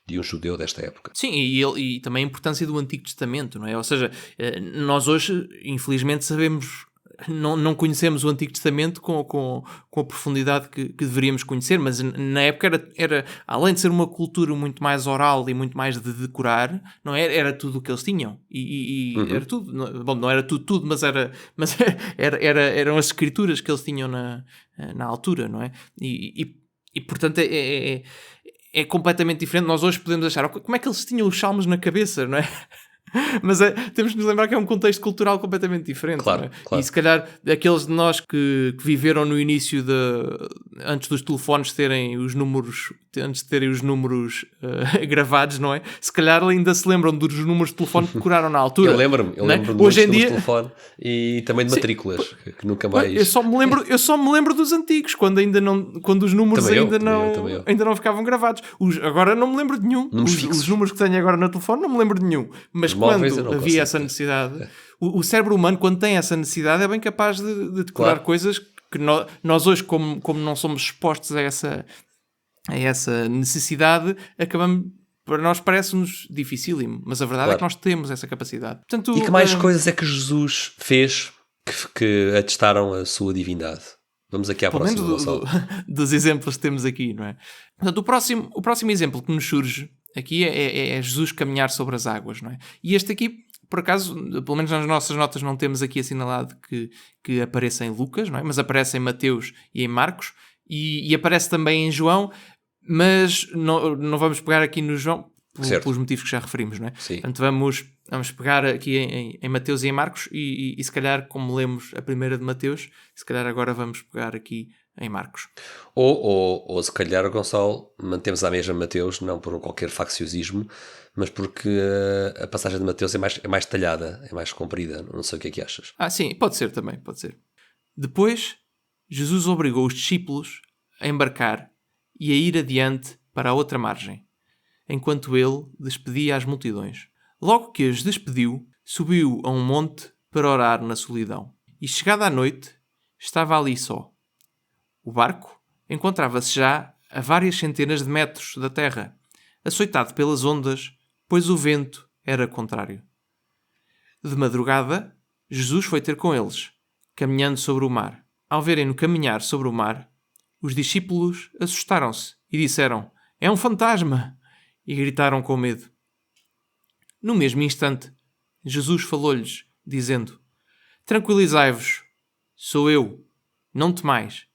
de um judeu desta época. Sim, e também a importância do Antigo Testamento, não é? Ou seja, nós hoje, infelizmente, sabemos... Não conhecemos o Antigo Testamento com a profundidade que deveríamos conhecer, mas na época era além de ser uma cultura muito mais oral e muito mais de decorar, não era tudo o que eles tinham. Era tudo. Não era tudo, mas eram as escrituras que eles tinham na altura, não é? E portanto é completamente diferente. Nós hoje podemos achar como é que eles tinham os salmos na cabeça, não é? Mas temos que nos lembrar que é um contexto cultural completamente diferente. Claro, não é? claro. E se calhar aqueles de nós que viveram no início antes dos telefones terem os números, antes de terem os números gravados, não é? Se calhar ainda se lembram dos números de telefone que decoraram na altura. Eu lembro-me Hoje em de dia telefone e também de matrículas, que nunca mais... Eu só me lembro dos antigos, quando os números ainda não ficavam gravados. Agora não me lembro de nenhum. Os números que tenho agora no telefone não me lembro de nenhum. Mas quando havia essa necessidade, o cérebro humano, quando tem essa necessidade, é bem capaz de decorar coisas que nós hoje, como não somos expostos a essa necessidade, acabamos... Para nós parece-nos dificílimo, mas a verdade é que nós temos essa capacidade. Portanto, e que mais coisas é que Jesus fez que atestaram a sua divindade? Vamos aqui à próxima. Pelo menos dos exemplos que temos aqui, não é? Portanto, o próximo exemplo que nos surge aqui é Jesus caminhar sobre as águas, não é? E este aqui, por acaso, pelo menos nas nossas notas não temos aqui assinalado que apareça em Lucas, não é? Mas aparece em Mateus e em Marcos, e aparece também em João, mas não vamos pegar aqui no João pelos motivos que já referimos, não é? Sim. Portanto, vamos pegar aqui em Mateus e em Marcos e se calhar, como lemos a primeira de Mateus, se calhar agora vamos pegar aqui em Marcos. Ou se calhar, Gonçalo, mantemos a mesma Mateus, não por qualquer facciosismo, mas porque a passagem de Mateus é mais detalhada, é mais comprida. Não sei o que é que achas. Sim, pode ser também, pode ser. Depois, Jesus obrigou os discípulos a embarcar e a ir adiante para a outra margem, enquanto ele despedia as multidões. Logo que as despediu, subiu a um monte para orar na solidão. E chegada a noite, estava ali só. O barco encontrava-se já a várias centenas de metros da terra, açoitado pelas ondas, pois o vento era contrário. De madrugada, Jesus foi ter com eles, caminhando sobre o mar. Ao verem-no caminhar sobre o mar, os discípulos assustaram-se e disseram: "É um fantasma!" e gritaram com medo. No mesmo instante, Jesus falou-lhes, dizendo: "Tranquilizai-vos, sou eu, não temais."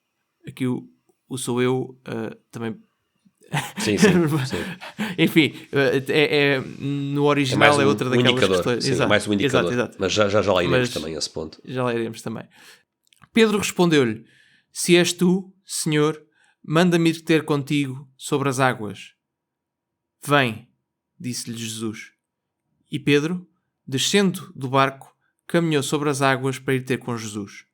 Aqui o sou eu também... Sim. Enfim, no original é outra daquelas questões. Sim, mais um indicador. Exato. Mas já lá iremos também a esse ponto. Já lá iremos também. Pedro respondeu-lhe: "Se és tu, Senhor, manda-me ir ter contigo sobre as águas." "Vem," disse-lhe Jesus. E Pedro, descendo do barco, caminhou sobre as águas para ir ter com Jesus.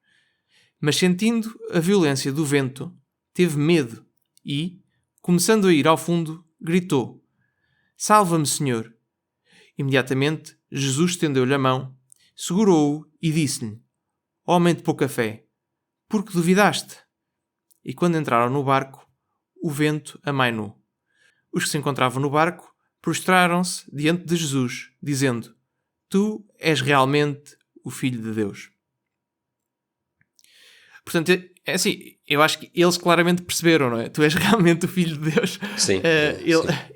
Mas sentindo a violência do vento, teve medo e, começando a ir ao fundo, gritou: "Salva-me, Senhor!" Imediatamente, Jesus estendeu-lhe a mão, segurou-o e disse-lhe: "Homem de pouca fé, por que duvidaste?" E quando entraram no barco, o vento amainou. Os que se encontravam no barco prostraram-se diante de Jesus, dizendo: "Tu és realmente o Filho de Deus." Portanto, é assim, eu acho que eles claramente perceberam, não é? Tu és realmente o Filho de Deus. Sim.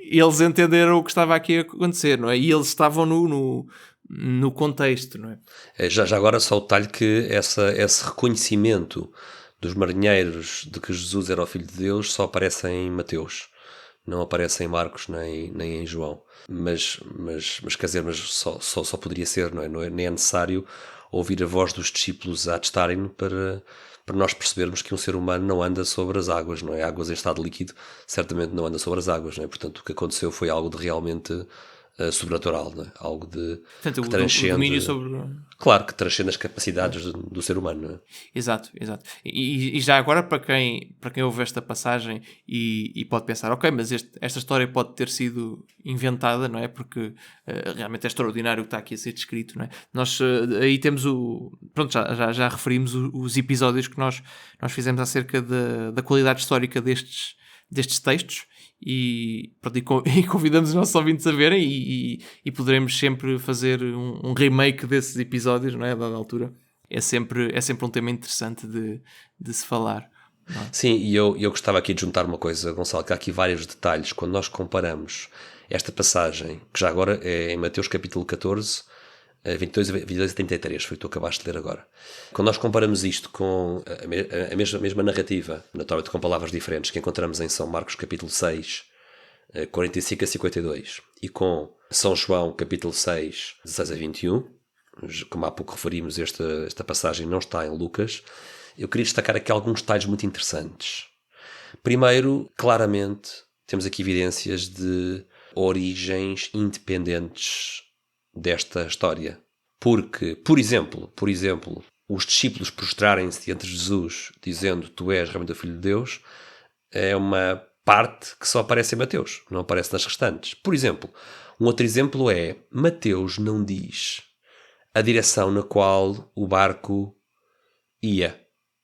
Eles entenderam o que estava aqui a acontecer, não é? E eles estavam no contexto, não é? Já agora só o detalhe que esse reconhecimento dos marinheiros de que Jesus era o Filho de Deus só aparece em Mateus. Não aparece em Marcos nem em João. Mas quer dizer, só poderia ser, não é? Nem é necessário ouvir a voz dos discípulos a atestarem-no para nós percebermos que um ser humano não anda sobre as águas, não é? Águas em estado líquido certamente não anda sobre as águas, não é? Portanto, o que aconteceu foi algo de realmente sobrenatural, não é? Algo Portanto, que transcende... o domínio sobre... Claro, que transcende as capacidades do ser humano, não é? Exato. E já agora, para quem ouve esta passagem e pode pensar, ok, mas esta história pode ter sido inventada, não é? Porque realmente é extraordinário o que está aqui a ser descrito, não é? Nós aí temos pronto, já referimos os episódios que nós fizemos acerca da qualidade histórica destes textos. E convidamos os nossos ouvintes a verem e poderemos sempre fazer um remake desses episódios, não é? A dada altura. É sempre um tema interessante de se falar. Não é? Sim, e eu gostava aqui de juntar uma coisa, Gonçalo, que há aqui vários detalhes. Quando nós comparamos esta passagem, que já agora é em Mateus capítulo 14, 22 a 33, foi o que tu acabaste de ler agora. Quando nós comparamos isto com a mesma narrativa, naturalmente com palavras diferentes, que encontramos em São Marcos capítulo 6, 45 a 52, e com São João, capítulo 6, 16 a 21. Como há pouco referimos, esta passagem não está em Lucas. Eu queria destacar aqui alguns detalhes muito interessantes. Primeiro, claramente, temos aqui evidências de origens independentes desta história. Porque, por exemplo, os discípulos prostrarem-se diante de Jesus, dizendo: Tu és realmente o Filho de Deus, é uma parte que só aparece em Mateus, não aparece nas restantes. Por exemplo, um outro exemplo é: Mateus não diz a direção na qual o barco ia.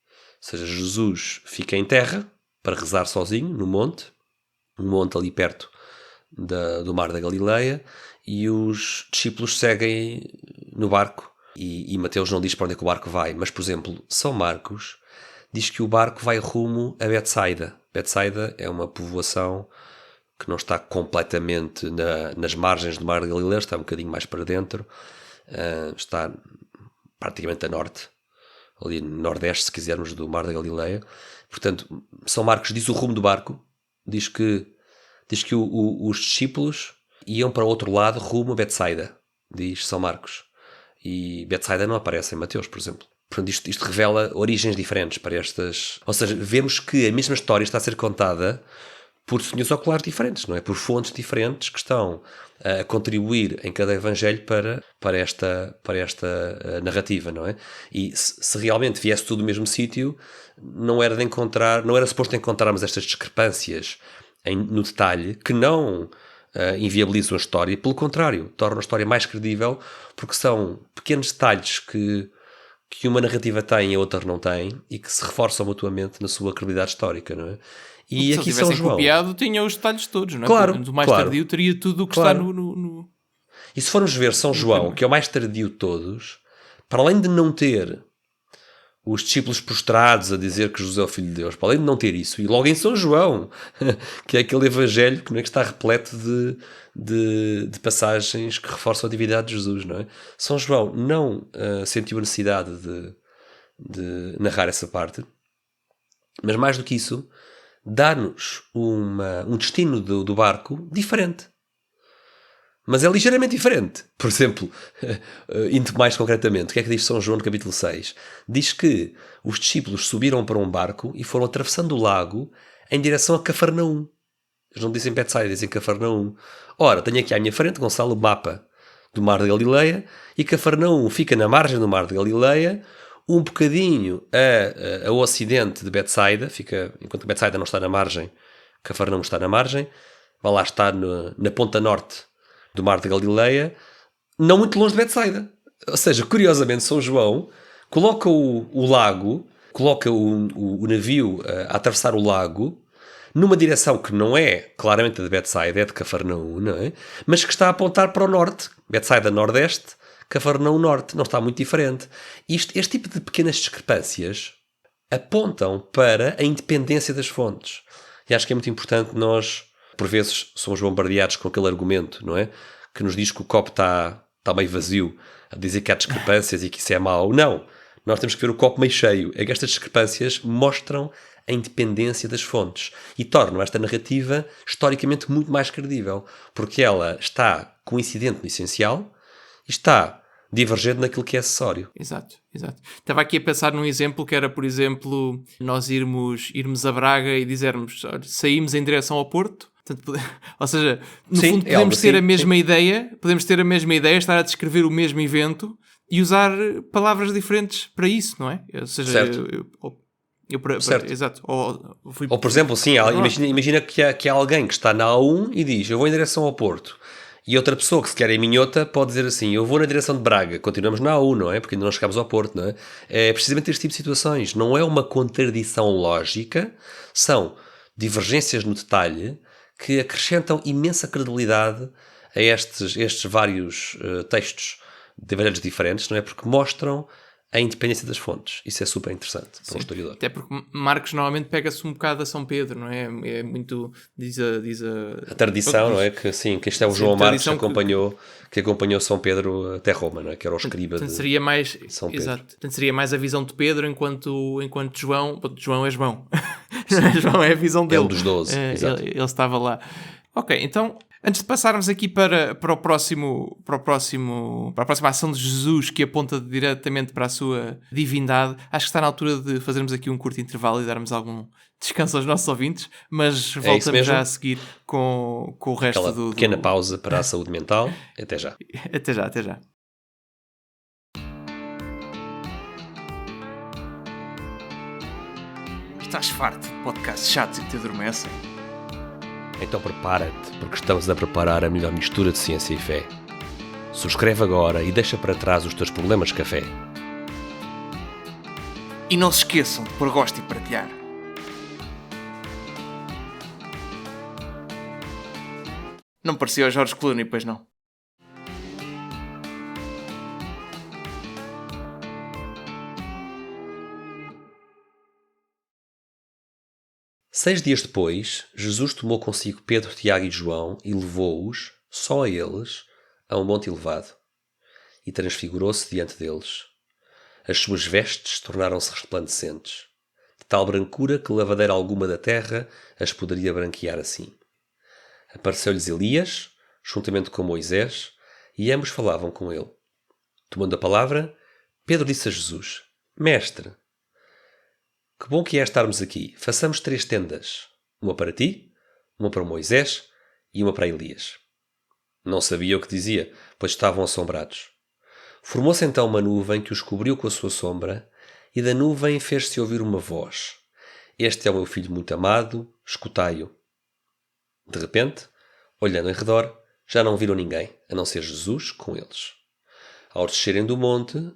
Ou seja, Jesus fica em terra para rezar sozinho no monte, um monte ali perto do Mar da Galileia, e os discípulos seguem no barco. E Mateus não diz para onde é que o barco vai, mas, por exemplo, São Marcos diz que o barco vai rumo a Betsaida. Betsaida é uma povoação que não está completamente nas margens do Mar da Galileia, está um bocadinho mais para dentro, está praticamente a norte, ali no nordeste, se quisermos, do Mar da Galileia. Portanto, São Marcos diz o rumo do barco, diz que os discípulos iam para o outro lado, rumo a Betsaida, diz São Marcos. E Betsaida não aparece em Mateus, por exemplo. Portanto, isto revela origens diferentes para estas... Ou seja, vemos que a mesma história está a ser contada por senhores oculares diferentes, não é? Por fontes diferentes que estão a contribuir em cada evangelho para esta narrativa, não é? E se realmente viesse tudo do mesmo sítio, não era suposto encontrarmos estas discrepâncias no detalhe, que não inviabilizam a história, pelo contrário, tornam a história mais credível, porque são pequenos detalhes que uma narrativa tem e a outra não tem, e que se reforçam mutuamente na sua credibilidade histórica, não é? E aqui São João... copiado, tinha os detalhes todos, não é? Claro, do mais tardio teria tudo o que está no... E se formos ver São João, que é o mais tardio de todos, para além de não ter os discípulos prostrados a dizer que Jesus é o Filho de Deus, para além de não ter isso, e logo em São João, que é aquele evangelho que está repleto de passagens que reforçam a divindade de Jesus, não é? São João não sentiu a necessidade de narrar essa parte, mas mais do que isso, dá-nos um destino do barco diferente. Mas é ligeiramente diferente. Por exemplo, indo mais concretamente, o que é que diz São João no capítulo 6? Diz que os discípulos subiram para um barco e foram atravessando o lago em direção a Cafarnaum. Eles não dizem Betsaida, dizem Cafarnaum. Ora, tenho aqui à minha frente, Gonçalo, o mapa do Mar da Galileia, e Cafarnaum fica na margem do Mar da Galileia, um bocadinho ao ocidente de Betsaida, enquanto Betsaida não está na margem, Cafarnaum está na margem, vai lá estar na ponta norte do Mar da Galileia, não muito longe de Betsaida. Ou seja, curiosamente, São João coloca o lago, coloca o navio a atravessar o lago numa direção que não é claramente a de Betsaida, é de Cafarnaum, não é? Mas que está a apontar para o norte. Betsaida nordeste, Cafarnaum norte. Não está muito diferente. Este tipo de pequenas discrepâncias apontam para a independência das fontes. E acho que é muito importante nós, por vezes, somos bombardeados com aquele argumento, não é? Que nos diz que o copo está meio vazio, a dizer que há discrepâncias e que isso é mau. Não. Nós temos que ver o copo meio cheio. É que estas discrepâncias mostram a independência das fontes e tornam esta narrativa historicamente muito mais credível, porque ela está coincidente no essencial e está divergente naquilo que é acessório. Exato. Estava aqui a pensar num exemplo que era, por exemplo, nós irmos a Braga e dizermos, olha, saímos em direção ao Porto. Portanto, ou seja, no fundo podemos ter a mesma ideia, estar a descrever o mesmo evento e usar palavras diferentes para isso, não é? Ou seja, certo. Certo. Exato. Ou, por exemplo, sim, imagina que há alguém que está na A1 e diz, eu vou em direção ao Porto. E outra pessoa que se quer em minhota pode dizer assim, eu vou na direção de Braga. Continuamos na A1, não é? Porque ainda não chegamos ao Porto, não é? É precisamente este tipo de situações. Não é uma contradição lógica, são divergências no detalhe que acrescentam imensa credibilidade a estes vários textos de evangelhos diferentes, não é? Porque mostram a independência das fontes. Isso é super interessante para um historiador. Até porque Marcos normalmente pega-se um bocado a São Pedro, não é? É muito... Diz a tradição, não é? Que este é o João Marcos que acompanhou São Pedro até Roma, não é? Que era o escriba de São Pedro. Exato. Portanto, seria mais a visão de Pedro enquanto João... João é João. João é a visão dele. É um dos 12. Ele estava lá. Ok, então Antes de passarmos aqui para a próxima ação de Jesus, que aponta diretamente para a sua divindade, acho que está na altura de fazermos aqui um curto intervalo e darmos algum descanso aos nossos ouvintes, mas voltamos já a seguir com o resto Aquela pequena pausa para a saúde mental. Até já. Até já. Estás farto de podcasts chatos e que te adormecem? Então prepara-te, porque estamos a preparar a melhor mistura de ciência e fé. Subscreve agora e deixa para trás os teus problemas de café. E não se esqueçam de pôr gosto e partilhar. Não parecia o George Clooney, pois não? Seis dias depois, Jesus tomou consigo Pedro, Tiago e João e levou-os, só a eles, a um monte elevado. E transfigurou-se diante deles. As suas vestes tornaram-se resplandecentes, de tal brancura que lavadeira alguma da terra as poderia branquear assim. Apareceu-lhes Elias, juntamente com Moisés, e ambos falavam com ele. Tomando a palavra, Pedro disse a Jesus: Mestre, que bom que é estarmos aqui. Façamos 3 tendas. Uma para ti, uma para Moisés e uma para Elias. Não sabia o que dizia, pois estavam assombrados. Formou-se então uma nuvem que os cobriu com a sua sombra, e da nuvem fez-se ouvir uma voz: Este é o meu filho muito amado, escutai-o. De repente, olhando em redor, já não viram ninguém, a não ser Jesus com eles. Ao descerem do monte,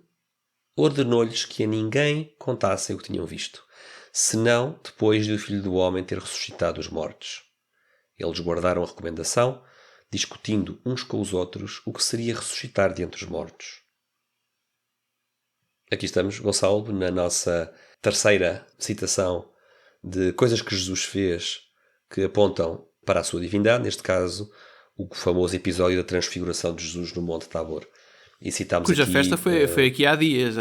ordenou-lhes que a ninguém contassem o que tinham visto, senão depois de o Filho do Homem ter ressuscitado dos mortos. Eles guardaram a recomendação, discutindo uns com os outros o que seria ressuscitar de entre os mortos. Aqui estamos, Gonçalo, na nossa terceira citação de coisas que Jesus fez que apontam para a sua divindade, neste caso, o famoso episódio da transfiguração de Jesus no Monte Tabor. E citámos cuja aqui, festa foi aqui há dias.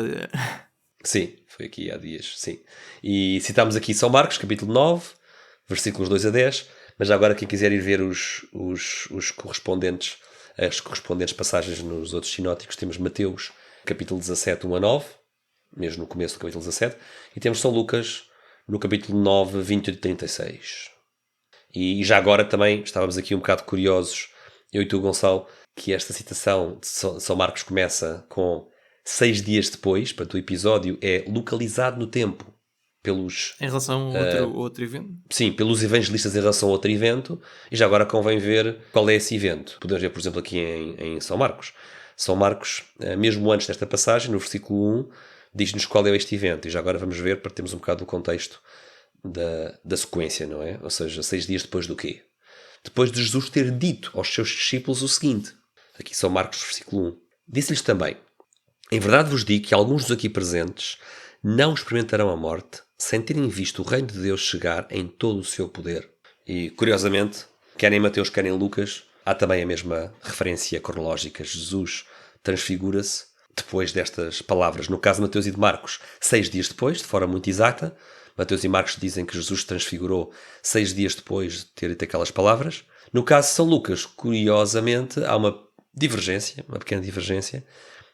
Sim, foi aqui há dias, sim. E citámos aqui São Marcos, capítulo 9, versículos 2 a 10, mas já agora quem quiser ir ver as correspondentes passagens nos outros sinóticos, temos Mateus, capítulo 17, 1 a 9, mesmo no começo do capítulo 17, e temos São Lucas, no capítulo 9, 28 a 36. E já agora também estávamos aqui um bocado curiosos, eu e tu, Gonçalo, que esta citação de São Marcos começa com 6 dias depois, portanto o episódio é localizado no tempo pelos... Em relação a outro evento? Sim, pelos evangelistas em relação a outro evento, e já agora convém ver qual é esse evento. Podemos ver, por exemplo, aqui em São Marcos. São Marcos, mesmo antes desta passagem, no versículo 1, diz-nos qual é este evento, e já agora vamos ver para termos um bocado o contexto da sequência, não é? Ou seja, 6 dias depois do quê? Depois de Jesus ter dito aos seus discípulos o seguinte, aqui São Marcos, versículo 1, disse-lhes também: Em verdade vos digo que alguns dos aqui presentes não experimentarão a morte sem terem visto o reino de Deus chegar em todo o seu poder. E, curiosamente, quer em Mateus, quer em Lucas, há também a mesma referência cronológica. Jesus transfigura-se depois destas palavras. No caso de Mateus e de Marcos, 6 dias depois, de forma muito exata. Mateus e Marcos dizem que Jesus transfigurou 6 dias depois de ter dito aquelas palavras. No caso de São Lucas, curiosamente, há uma pequena divergência,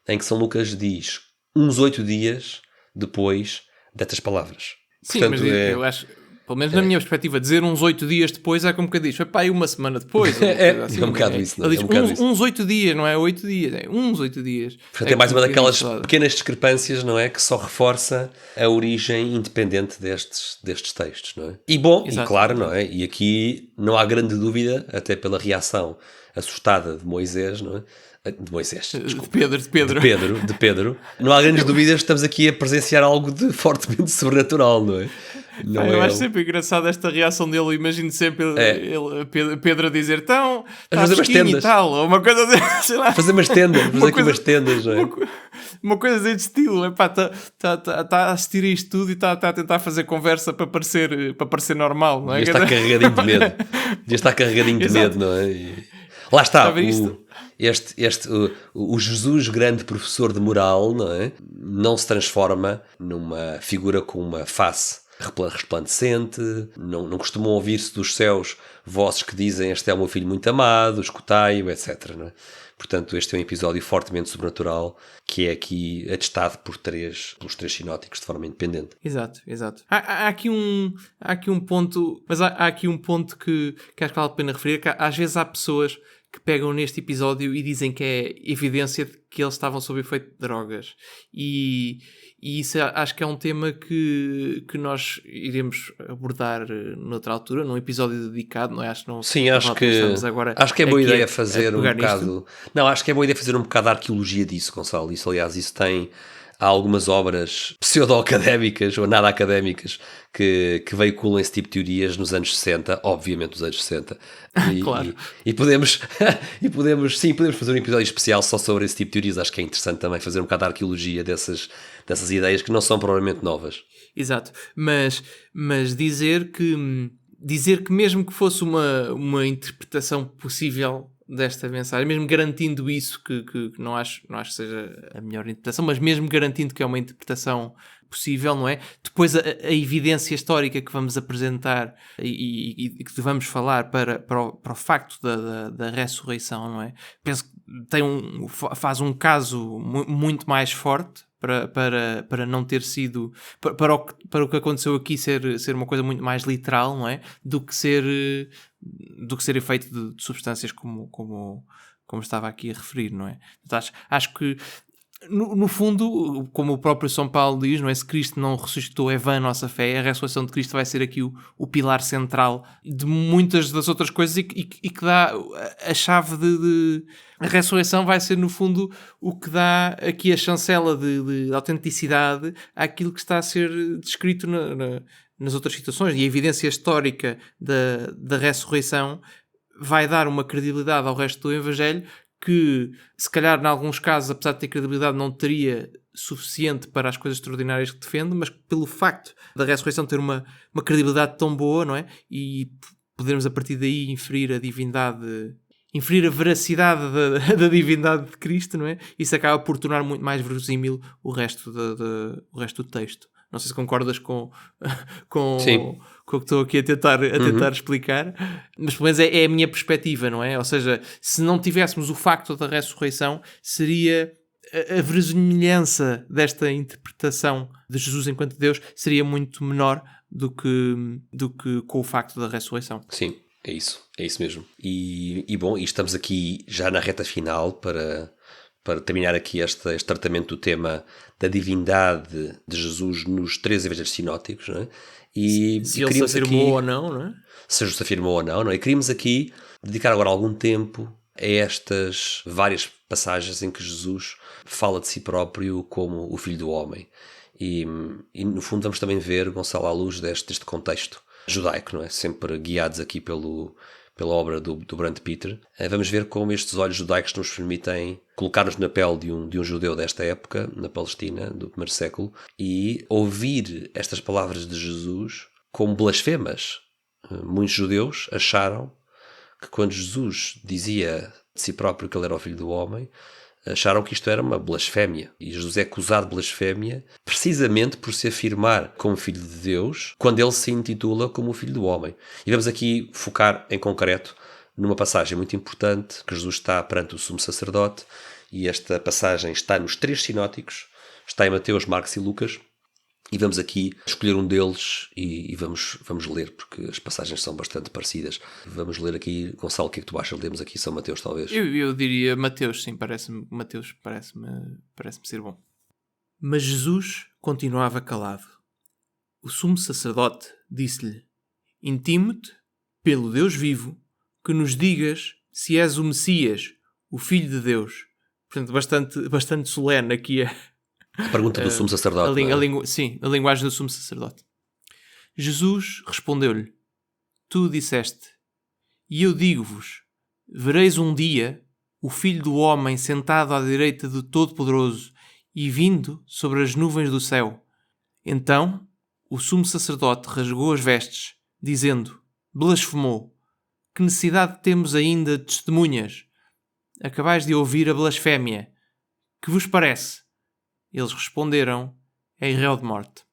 em que São Lucas diz uns 8 dias depois destas palavras. Sim, portanto, mas eu acho, pelo menos na minha perspectiva, dizer uns 8 dias depois é como que diz, pá, e uma semana depois. Assim, é um bocado isso, não é? Ele diz uns 8 dias, não é 8 dias, é uns 8 dias. Portanto, é mais uma daquelas pequenas discrepâncias, não é? Que só reforça a origem independente destes textos, não é? E bom, exato, e claro, não é? E aqui não há grande dúvida, até pela reação assustada de Moisés, não é? De Moisés, desculpa. De Pedro. Não há grandes dúvidas, estamos aqui a presenciar algo de fortemente sobrenatural, não é? Eu acho sempre engraçado esta reação dele. Eu imagino sempre Pedro a dizer: então, está fresquinho e tal, ou uma coisa assim, sei lá. Fazer umas tendas, umas tendas, não é? Uma coisa deste estilo, está a assistir a isto tudo e está a tentar fazer conversa para parecer normal, não é? Devia estar carregadinho de medo, não é? Lá está, o Jesus, grande professor de moral, não é? Não se transforma numa figura com uma face resplandecente, não costumam ouvir-se dos céus vozes que dizem este é o meu filho muito amado, escutai-o, etc. Não é? Portanto, este é um episódio fortemente sobrenatural que é aqui atestado pelos três sinóticos de forma independente. Exato. Há aqui um ponto, mas há aqui um ponto que acho que vale a pena referir, que às vezes há pessoas que pegam neste episódio e dizem que é evidência de que eles estavam sob efeito de drogas. E isso acho que é um tema que nós iremos abordar noutra altura, num episódio dedicado, não é? Acho que não. Sim, acho que é boa ideia fazer um bocado. Não, acho que é boa ideia fazer um bocado a arqueologia disso, Gonçalo. Isso tem. Há algumas obras pseudo-académicas ou nada académicas que veiculam esse tipo de teorias nos anos 60, obviamente nos anos 60. Claro. E podemos fazer um episódio especial só sobre esse tipo de teorias. Acho que é interessante também fazer um bocado a arqueologia dessas ideias que não são provavelmente novas. Exato. Mas dizer que mesmo que fosse uma interpretação possível desta mensagem, mesmo garantindo isso, que não acho que seja a melhor interpretação, mas mesmo garantindo que é uma interpretação possível, não é? Depois a evidência histórica que vamos apresentar e que vamos falar para o facto da ressurreição, não é? Penso que faz um caso muito mais forte para não ter sido para o que aconteceu aqui ser uma coisa muito mais literal, não é? Do que ser efeito de substâncias como estava aqui a referir, não é? Portanto, acho que no fundo, como o próprio São Paulo diz, não é? Se Cristo não ressuscitou, é vã a nossa fé. A ressurreição de Cristo vai ser aqui o pilar central de muitas das outras coisas e que dá a chave a ressurreição vai ser, no fundo, o que dá aqui a chancela de autenticidade àquilo que está a ser descrito nas outras situações. E a evidência histórica da ressurreição vai dar uma credibilidade ao resto do Evangelho que, se calhar, em alguns casos, apesar de ter credibilidade, não teria suficiente para as coisas extraordinárias que defende, mas pelo facto da ressurreição ter uma credibilidade tão boa, não é? E podermos, a partir daí, inferir a veracidade da divindade de Cristo, não é? Isso acaba por tornar muito mais verossímil o resto do texto. Não sei se concordas com o que estou aqui a tentar explicar, mas pelo menos é a minha perspectiva, não é? Ou seja, se não tivéssemos o facto da ressurreição, seria a verosimilhança desta interpretação de Jesus enquanto Deus seria muito menor do que com o facto da ressurreição. Sim, é isso mesmo. E bom, estamos aqui já na reta final para terminar aqui este tratamento do tema da divindade de Jesus nos três evangelhos sinóticos, não é? Se ele se afirmou ou não é? Se Jesus se afirmou ou não é? E queríamos aqui dedicar agora algum tempo a estas várias passagens em que Jesus fala de si próprio como o Filho do Homem. E no fundo vamos também ver, Gonçalo, à luz deste contexto judaico, não é? Sempre guiados aqui pela obra do Brand Peter, vamos ver como estes olhos judaicos nos permitem colocar-nos na pele de um judeu desta época, na Palestina, do primeiro século, e ouvir estas palavras de Jesus como blasfemas. Muitos judeus acharam que quando Jesus dizia de si próprio que ele era o Filho do Homem, acharam que isto era uma blasfémia. E Jesus é acusado de blasfémia precisamente por se afirmar como Filho de Deus quando ele se intitula como o Filho do Homem. E vamos aqui focar em concreto numa passagem muito importante que Jesus está perante o sumo sacerdote, e esta passagem está nos três sinóticos, está em Mateus, Marcos e Lucas, e vamos aqui escolher um deles e vamos ler, porque as passagens são bastante parecidas. Vamos ler aqui, Gonçalo, o que é que tu achas? Lemos aqui São Mateus, talvez. Eu diria Mateus, sim, parece-me ser bom. Mas Jesus continuava calado. O sumo sacerdote disse-lhe: Intimo-te, pelo Deus vivo, que nos digas se és o Messias, o Filho de Deus. Portanto, bastante solene aqui a pergunta do sumo sacerdote. Sim, a linguagem do sumo sacerdote. Jesus respondeu-lhe: Tu disseste, e eu digo-vos, vereis um dia o Filho do Homem sentado à direita do Todo-Poderoso e vindo sobre as nuvens do céu. Então o sumo sacerdote rasgou as vestes, dizendo: Blasfemou! Que necessidade temos ainda de testemunhas? Acabais de ouvir a blasfémia. Que vos parece? Eles responderam: É réu de morte.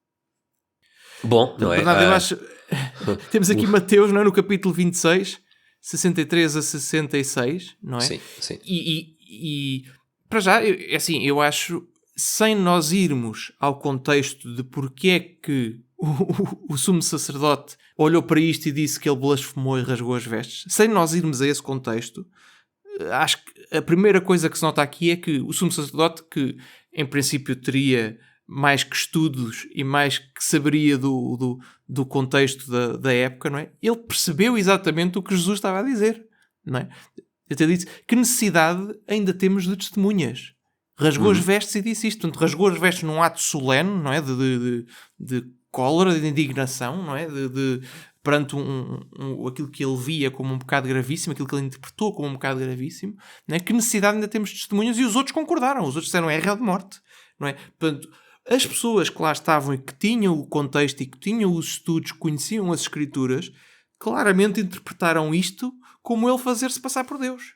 Bom, não é? Bernardo, eu acho... Temos aqui Mateus, não é? No capítulo 26, 63 a 66, não é? Sim, sim. E para já, é assim, eu acho, sem nós irmos ao contexto de porque é que o sumo sacerdote olhou para isto e disse que ele blasfemou e rasgou as vestes, sem nós irmos a esse contexto, acho que a primeira coisa que se nota aqui é que o sumo sacerdote, que em princípio teria mais que estudos e mais que saberia do contexto da época, não é? Ele percebeu exatamente o que Jesus estava a dizer, não é? Ele até disse, que necessidade ainda temos de testemunhas? Rasgou as vestes e disse isto. Portanto, rasgou as vestes num ato solene, não é? De cólera, de indignação, não é? Perante aquilo que ele via como um pecado gravíssimo, aquilo que ele interpretou como um pecado gravíssimo, não é? Que necessidade ainda temos de testemunhas? E os outros concordaram. Os outros disseram, é réu de morte, não é? Portanto, as pessoas que lá estavam e que tinham o contexto e que tinham os estudos, conheciam as escrituras, claramente interpretaram isto como ele fazer-se passar por Deus,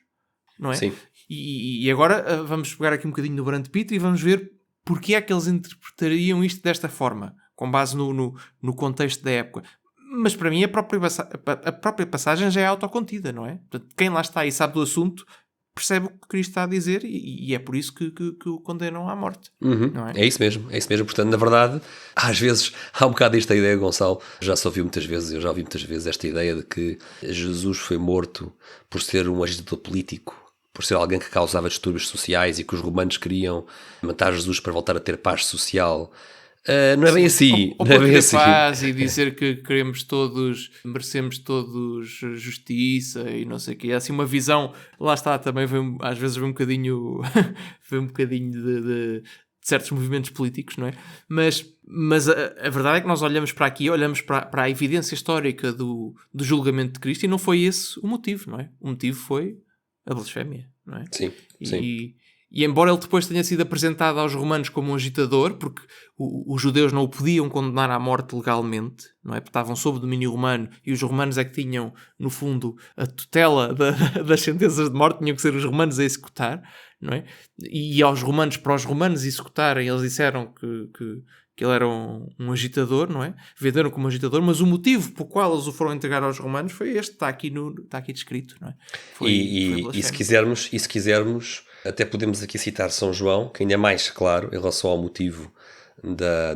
não é? Sim. E agora vamos pegar aqui um bocadinho no Brand Pitt e vamos ver porque é que eles interpretariam isto desta forma, com base no contexto da época. Mas para mim a própria passagem já é autocontida, não é? Portanto, quem lá está e sabe do assunto percebe o que Cristo está a dizer e é por isso que o condenam à morte. Não é? É isso mesmo. Portanto, na verdade, às vezes há um bocado esta ideia, Gonçalo, eu já ouvi muitas vezes esta ideia de que Jesus foi morto por ser um agitador político, por ser alguém que causava distúrbios sociais e que os romanos queriam matar Jesus para voltar a ter paz social. Não é bem assim. Ou não é bem ter assim. paz e dizer que merecemos todos justiça e não sei o quê. É assim uma visão, lá está, também às vezes vem um bocadinho de certos movimentos políticos, não é? Mas a verdade é que nós olhamos para aqui, olhamos para a evidência histórica do julgamento de Cristo e não foi esse o motivo, não é? O motivo foi a blasfémia, não é? Sim. E embora ele depois tenha sido apresentado aos romanos como um agitador, porque os judeus não o podiam condenar à morte legalmente, não é? Porque estavam sob domínio romano e os romanos é que tinham, no fundo, a tutela das sentenças de morte, tinham que ser os romanos a executar, não é? E para os romanos executarem, eles disseram que ele era um agitador, não é? Venderam como agitador, mas o motivo pelo qual eles o foram entregar aos romanos foi este, está aqui descrito, não é? E se quisermos, até podemos aqui citar São João, que ainda é mais claro em relação ao motivo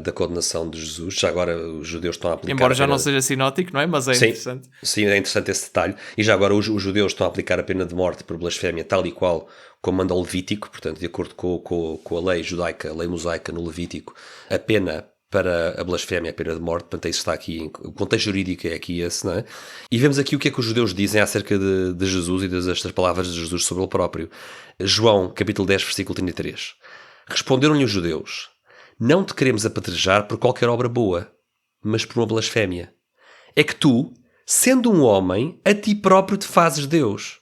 da condenação de Jesus. Já agora os judeus estão a aplicar... Embora já não seja sinótico, não é? Mas é interessante. Sim, é interessante esse detalhe. E já agora os judeus estão a aplicar a pena de morte por blasfémia tal e qual como manda o Levítico, portanto, de acordo com a lei judaica, a lei mosaica no Levítico, a pena para a blasfémia é a pena de morte. Portanto, isso está aqui, o contexto jurídico é aqui esse, não é? E vemos aqui o que é que os judeus dizem acerca de Jesus e destas palavras de Jesus sobre ele próprio. João, capítulo 10, versículo 33. Responderam-lhe os judeus: não te queremos apedrejar por qualquer obra boa, mas por uma blasfémia. É que tu, sendo um homem, a ti próprio te fazes Deus.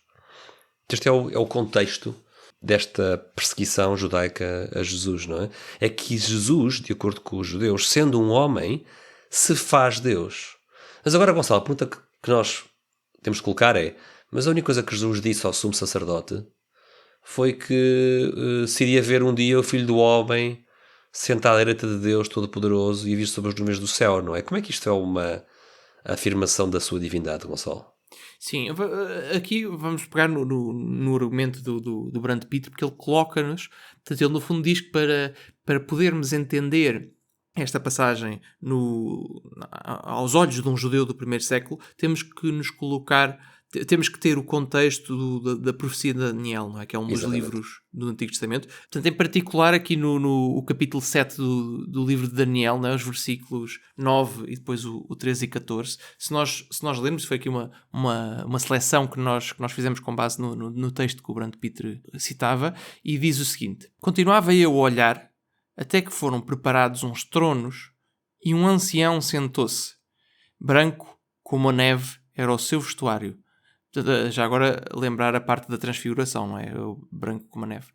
Este é o contexto desta perseguição judaica a Jesus, não é? É que Jesus, de acordo com os judeus, sendo um homem, se faz Deus. Mas agora, Gonçalo, a pergunta que nós temos que colocar é: mas a única coisa que Jesus disse ao sumo sacerdote foi que se iria ver um dia o Filho do Homem sentado à direita de Deus Todo-Poderoso e vir sobre os números do céu, não é? Como é que isto é uma afirmação da sua divindade, Gonçalo? Sim, aqui vamos pegar no argumento do Brand Pitt, porque ele coloca-nos, portanto, ele no fundo diz que para podermos entender esta passagem aos olhos de um judeu do primeiro século, temos que ter o contexto da profecia de Daniel, não é? Que é um dos livros do Antigo Testamento. Portanto, em particular aqui no capítulo 7 do livro de Daniel, não é? Os versículos 9 e depois o 13 e 14. Se nós lermos, foi aqui uma seleção que nós fizemos com base no texto que o Brand Pitt citava, e diz o seguinte: continuava eu a olhar até que foram preparados uns tronos e um ancião sentou-se. Branco como a neve era o seu vestuário. Já agora lembrar a parte da transfiguração, não é? O branco como a neve.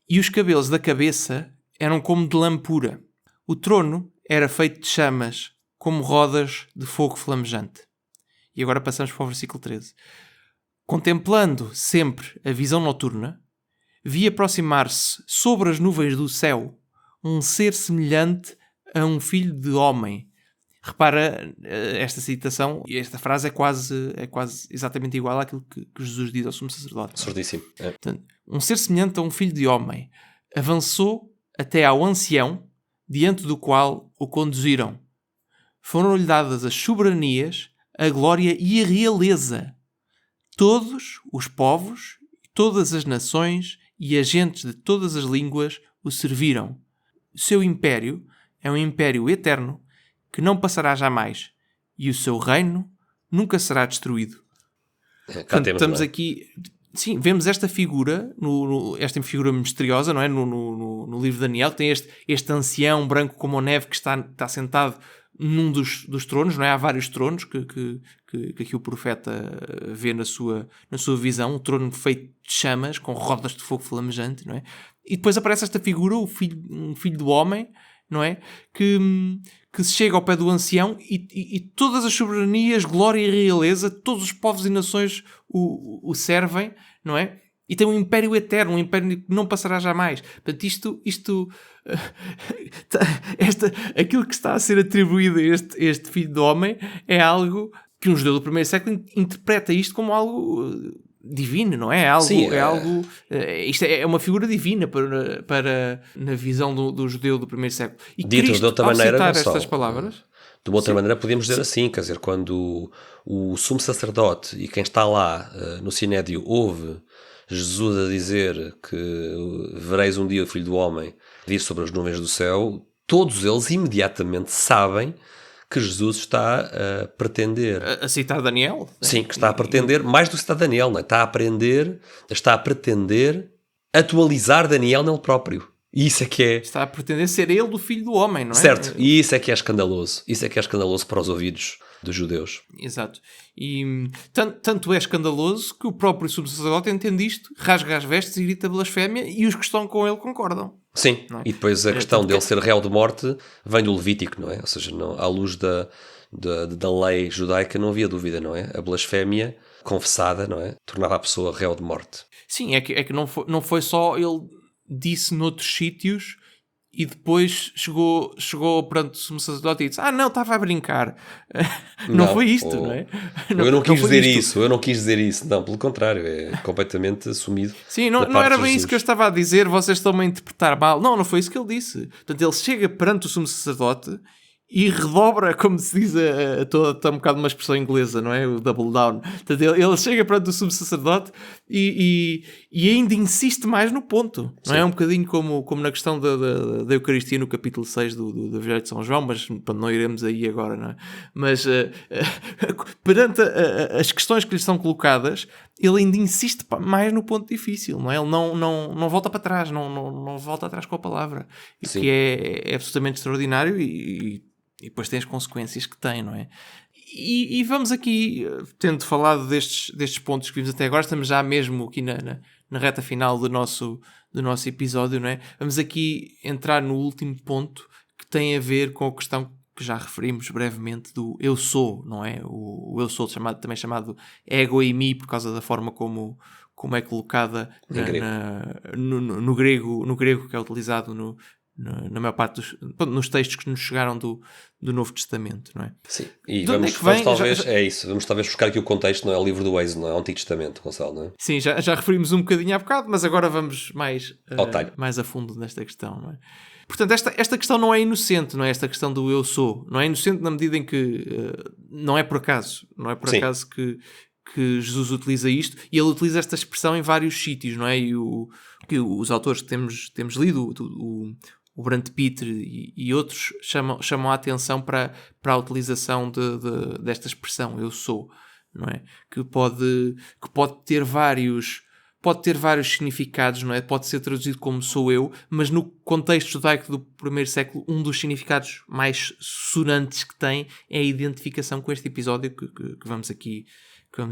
E os cabelos da cabeça eram como de lã pura. O trono era feito de chamas, como rodas de fogo flamejante. E agora passamos para o versículo 13. Contemplando sempre a visão noturna, vi aproximar-se sobre as nuvens do céu um ser semelhante a um filho de homem, repara, esta citação, esta frase é quase exatamente igual àquilo que Jesus diz ao sumo sacerdote. Certíssimo. É. Portanto, um ser semelhante a um filho de homem avançou até ao ancião, diante do qual o conduziram. Foram-lhe dadas as soberanias, a glória e a realeza. Todos os povos, todas as nações e agentes de todas as línguas o serviram. O seu império é um império eterno que não passará jamais, e o seu reino nunca será destruído. Portanto, estamos aqui... Sim, vemos esta figura, esta figura misteriosa, não é? No livro de Daniel, que tem este ancião branco como a neve que está sentado num dos tronos, não é? Há vários tronos que aqui o profeta vê na sua visão, um trono feito de chamas, com rodas de fogo flamejante, não é? E depois aparece esta figura, um filho do homem, não é? Que se chega ao pé do ancião e todas as soberanias, glória e realeza, todos os povos e nações o servem, não é? E tem um império eterno, um império que não passará jamais. Portanto, aquilo que está a ser atribuído a este filho do homem é algo que um judeu do primeiro século interpreta isto como algo divino, não é? É algo, Sim, isto é uma figura divina para na visão do judeu do primeiro século. E dito Cristo, de outra ao maneira, citar Gonçalo, estas palavras... De uma outra maneira podemos dizer assim, quer dizer, quando o sumo sacerdote e quem está lá no Sinédrio ouve Jesus a dizer que vereis um dia o Filho do Homem vir sobre as nuvens do céu, todos eles imediatamente sabem que Jesus está a pretender... A citar Daniel? Sim, que está a pretender, mais do que citar Daniel, não é? Está a pretender atualizar Daniel nele próprio. E isso é que é... Está a pretender ser ele o filho do homem, não é? Certo, e isso é que é escandaloso. Isso é que é escandaloso para os ouvidos dos judeus. Exato. E tanto é escandaloso que o próprio sumo sacerdote entende isto, rasga as vestes e grita blasfémia, e os que estão com ele concordam. Sim, é? E depois a questão dele ser réu de morte vem do Levítico, não é? Ou seja, à luz da lei judaica não havia dúvida, não é? A blasfémia confessada, não é? Tornava a pessoa réu de morte. Sim, é que não foi só ele disse noutros sítios e depois chegou perante o sumo sacerdote e disse: não, estava a brincar. Não foi isto, não é? Eu não quis dizer isso. Não, pelo contrário, é completamente assumido. Sim, não era bem isso que eu estava a dizer, vocês estão-me a interpretar mal. Não foi isso que ele disse. Portanto, ele chega perante o sumo sacerdote e redobra, como se diz, está um bocado uma expressão inglesa, não é? O double down. Portanto, ele chega perante o sumo sacerdote e ainda insiste mais no ponto. Não é? Um bocadinho como na questão da Eucaristia no capítulo 6 do Evangelho de São João, mas não iremos aí agora, não é? Mas perante as questões que lhe são colocadas, ele ainda insiste mais no ponto difícil, não é? Ele não volta para trás, não volta atrás com a palavra. O que é absolutamente extraordinário e depois tem as consequências que tem, não é? E vamos aqui, tendo falado destes pontos que vimos até agora, estamos já mesmo aqui na reta final do nosso episódio, não é? Vamos aqui entrar no último ponto que tem a ver com a questão que já referimos brevemente do eu sou, não é? O eu sou, também chamado ego e mi, por causa da forma como é colocada no grego que é utilizado na maior parte nos textos que nos chegaram do Novo Testamento, não é? Sim, e vamos talvez buscar aqui o contexto, não é? O livro do Êxodo, não é? O Antigo Testamento, Gonçalo, não é? Sim, já referimos um bocadinho há bocado, mas agora vamos mais a fundo nesta questão, não é? Portanto, esta questão não é inocente, não é? Esta questão do eu sou, não é inocente na medida em que não é por acaso acaso que Jesus utiliza isto, e ele utiliza esta expressão em vários sítios, não é? E os autores que temos lido, o Brant Pitre e outros chamam a atenção para a utilização desta expressão, eu sou, não é? Que pode ter vários significados, não é? Pode ser traduzido como sou eu, mas no contexto judaico do primeiro século, um dos significados mais sonantes que tem é a identificação com este episódio que vamos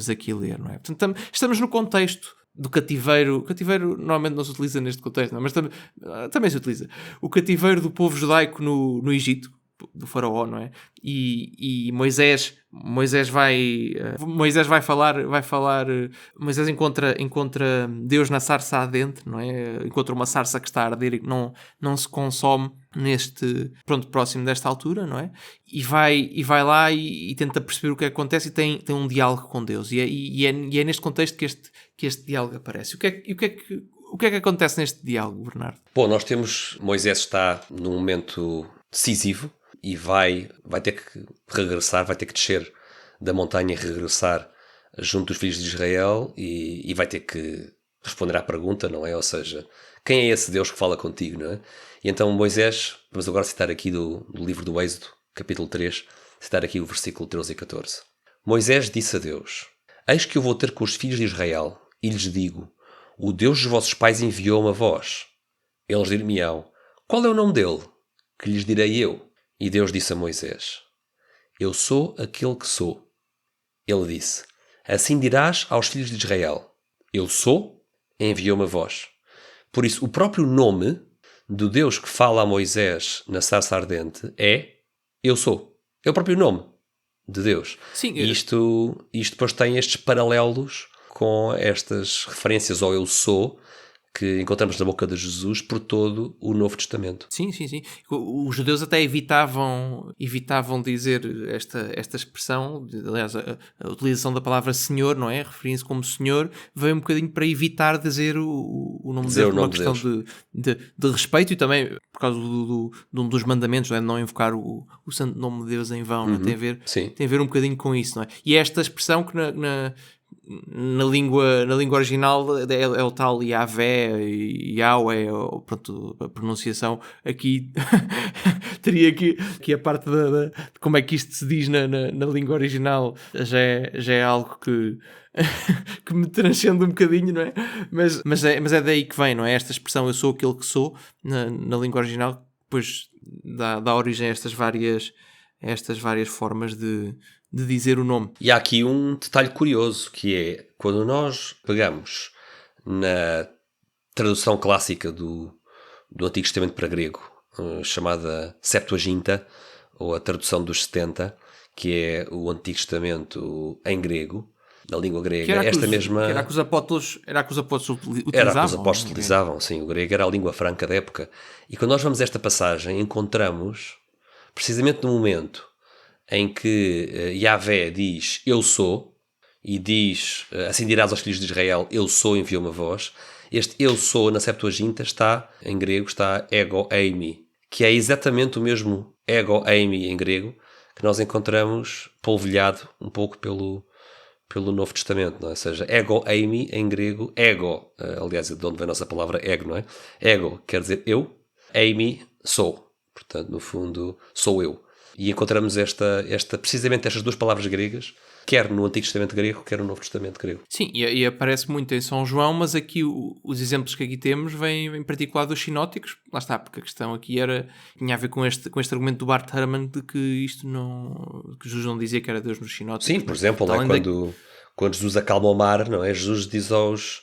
aqui ler, não é? Portanto, estamos no contexto do cativeiro. O cativeiro normalmente não se utiliza neste contexto, não, mas também se utiliza. O cativeiro do povo judaico no Egito, do faraó, não é? E Moisés encontra Deus na sarça ardente, não é? Encontra uma sarça que está a arder e que não se consome próximo desta altura, não é? E vai lá e tenta perceber o que acontece e tem um diálogo com Deus. E é neste contexto que este diálogo aparece. O que é que acontece neste diálogo, Bernardo? Bom, nós temos... Moisés está num momento decisivo e vai ter que regressar, vai ter que descer da montanha e regressar junto dos filhos de Israel e vai ter que responder à pergunta, não é? Ou seja, quem é esse Deus que fala contigo, não é? E então Moisés, vamos agora citar aqui do livro do Êxodo, capítulo 3, citar aqui o versículo 13 e 14. Moisés disse a Deus: Eis que eu vou ter com os filhos de Israel e lhes digo: O Deus dos vossos pais enviou-me a vós. Eles dir-me-ão: Qual é o nome dele? Que lhes direi eu? E Deus disse a Moisés: Eu sou aquele que sou. Ele disse: Assim dirás aos filhos de Israel: Eu sou, enviou-me a vós. Por isso, o próprio nome do Deus que fala a Moisés na sarça ardente é Eu sou. É o próprio nome de Deus. Sim, e isto depois tem estes paralelos com estas referências ao Eu sou que encontramos na boca de Jesus por todo o Novo Testamento. Sim. Os judeus até evitavam dizer esta expressão. Aliás, a utilização da palavra Senhor, não é? Referirem-se como Senhor, veio um bocadinho para evitar dizer o nome de Deus, por uma questão de respeito e também por causa de um dos mandamentos, não é? Não invocar o santo nome de Deus em vão, não é? Tem a ver um bocadinho com isso, não é? E esta expressão que na língua original é o tal Yahvé, Yahweh, pronto, a pronunciação aqui teria que a parte de como é que isto se diz na língua original já é algo que que me transcende um bocadinho, não é? Mas é daí que vem, não é? Esta expressão eu sou aquele que sou na língua original, depois dá origem a estas várias formas de dizer o nome. E há aqui um detalhe curioso, que é quando nós pegamos na tradução clássica do Antigo Testamento para grego, chamada Septuaginta, ou a tradução dos 70, que é o Antigo Testamento em grego, na língua grega. Era que os apóstolos utilizavam. Era que os apóstolos utilizavam, sim. O grego era a língua franca da época. E quando nós vamos a esta passagem, encontramos, precisamente no momento em que Yahvé diz eu sou, e diz assim dirás aos filhos de Israel, eu sou, enviou-me a vós. Este eu sou na Septuaginta em grego está ego eimi, que é exatamente o mesmo ego eimi em grego que nós encontramos polvilhado um pouco pelo Novo Testamento, não é? Ou seja, ego eimi em grego, ego, aliás, de onde vem a nossa palavra ego, não é? Ego quer dizer eu, eimi sou, portanto, no fundo, sou eu. E encontramos precisamente estas duas palavras gregas, quer no Antigo Testamento grego, quer no Novo Testamento grego. Sim, e aparece muito em São João, mas aqui os exemplos que aqui temos vêm em particular dos sinóticos. Lá está, porque a questão aqui tinha a ver com este argumento do Bart Ehrman de que isto não... que Jesus não dizia que era Deus nos sinóticos. Sim, por exemplo, não é? Quando Jesus acalma o mar, não é? Jesus diz aos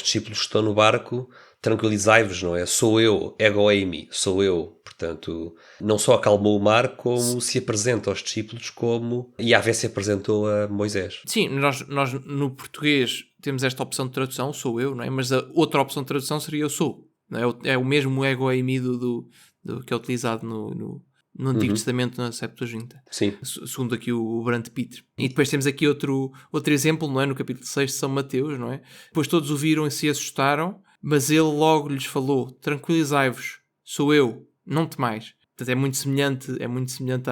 discípulos que estão no barco, tranquilizai-vos, não é? Sou eu, ego eimi, sou eu. Portanto, não só acalmou o mar, como se apresenta aos discípulos como Yahvé se apresentou a Moisés. Sim, nós no português temos esta opção de tradução, sou eu, não é? Mas a outra opção de tradução seria eu sou. Não é? É o mesmo ego eimi do que é utilizado no Antigo Testamento, na Septuaginta. Sim. Segundo aqui o Brant Peter. E depois temos aqui outro exemplo, não é? No capítulo 6 de São Mateus, não é? Depois todos o viram e se assustaram, mas ele logo lhes falou, tranquilizai-vos, sou eu, não temais. Portanto, é muito semelhante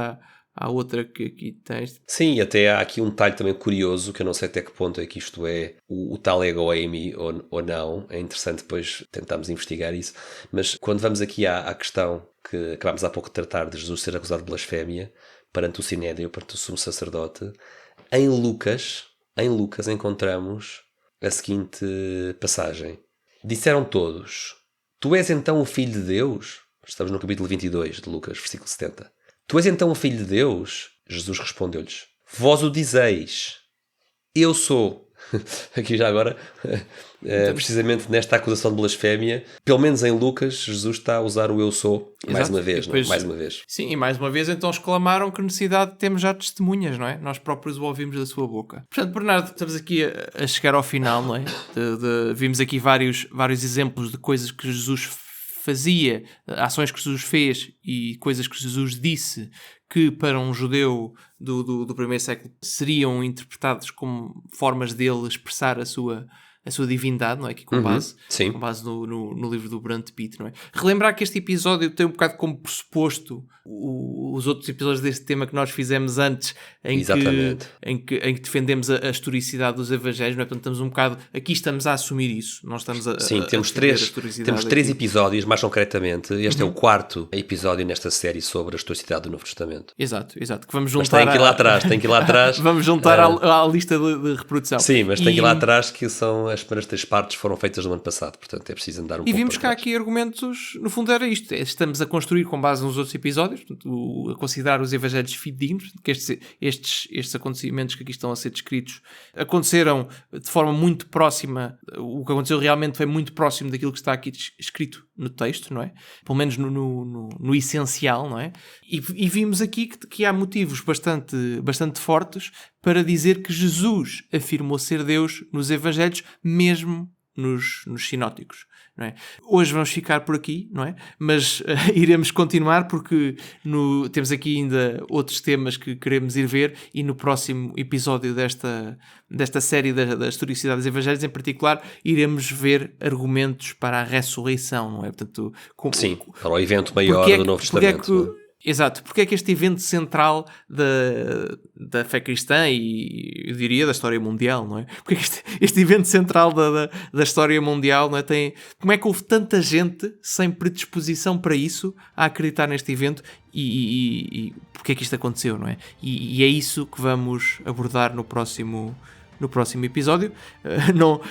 à outra que aqui tens. Sim, e até há aqui um detalhe também curioso, que eu não sei até que ponto é que isto é o tal ego eimi ou não. É interessante depois tentarmos investigar isso. Mas quando vamos aqui à questão que acabámos há pouco de tratar, de Jesus ser acusado de blasfémia perante o Sinédrio, perante o sumo sacerdote, em Lucas encontramos a seguinte passagem. Disseram todos, tu és então o Filho de Deus? Estamos no capítulo 22 de Lucas, versículo 70. Tu és então o Filho de Deus? Jesus respondeu-lhes, vós o dizeis, eu sou. aqui já agora, precisamente nesta acusação de blasfémia, pelo menos em Lucas, Jesus está a usar o eu sou mais uma vez, depois, mais uma vez. Sim, e mais uma vez então exclamaram que necessidade temos já testemunhas, não é? Nós próprios o ouvimos da sua boca. Portanto, Bernardo, estamos aqui a chegar ao final, não é? Vimos aqui vários exemplos de coisas que Jesus fazia, ações que Jesus fez e coisas que Jesus disse que para um judeu do primeiro século seriam interpretadas como formas dele expressar a sua divindade, não é? Aqui com base no livro do Brand Pitt, não é? Relembrar que este episódio tem um bocado como pressuposto os outros episódios deste tema que nós fizemos antes, em que defendemos a historicidade dos evangelhos, não é? Portanto, estamos a assumir isso. Nós estamos temos três episódios, mais concretamente. Este é o quarto episódio nesta série sobre a historicidade do Novo Testamento. Exato. Que vamos juntar. Mas tem que ir lá atrás. Vamos juntar à lista de reprodução. Sim, mas tem que ir lá atrás, que são as primeiras 3 partes foram feitas no ano passado, portanto é preciso andar um pouco. E vimos cá aqui argumentos, no fundo era isto, estamos a construir com base nos outros episódios, portanto, a considerar os evangelhos fidedignos, que estes acontecimentos que aqui estão a ser descritos aconteceram de forma muito próxima, o que aconteceu realmente foi muito próximo daquilo que está aqui escrito no texto, não é? Pelo menos no essencial, não é? E vimos aqui que há motivos bastante fortes para dizer que Jesus afirmou ser Deus nos evangelhos, mesmo nos sinóticos, não é? Hoje vamos ficar por aqui, não é? Mas iremos continuar porque temos aqui ainda outros temas que queremos ir ver e no próximo episódio desta série da historicidade dos evangelhos, em particular, iremos ver argumentos para a ressurreição, não é? Portanto, para o evento maior do Novo Testamento. Exato, porque é que este evento central da fé cristã e, eu diria, da história mundial, não é? Porque é que este evento central da história mundial, não é? Como é que houve tanta gente sem predisposição para isso a acreditar neste evento e porque é que isto aconteceu, não é? E é isso que vamos abordar no próximo episódio.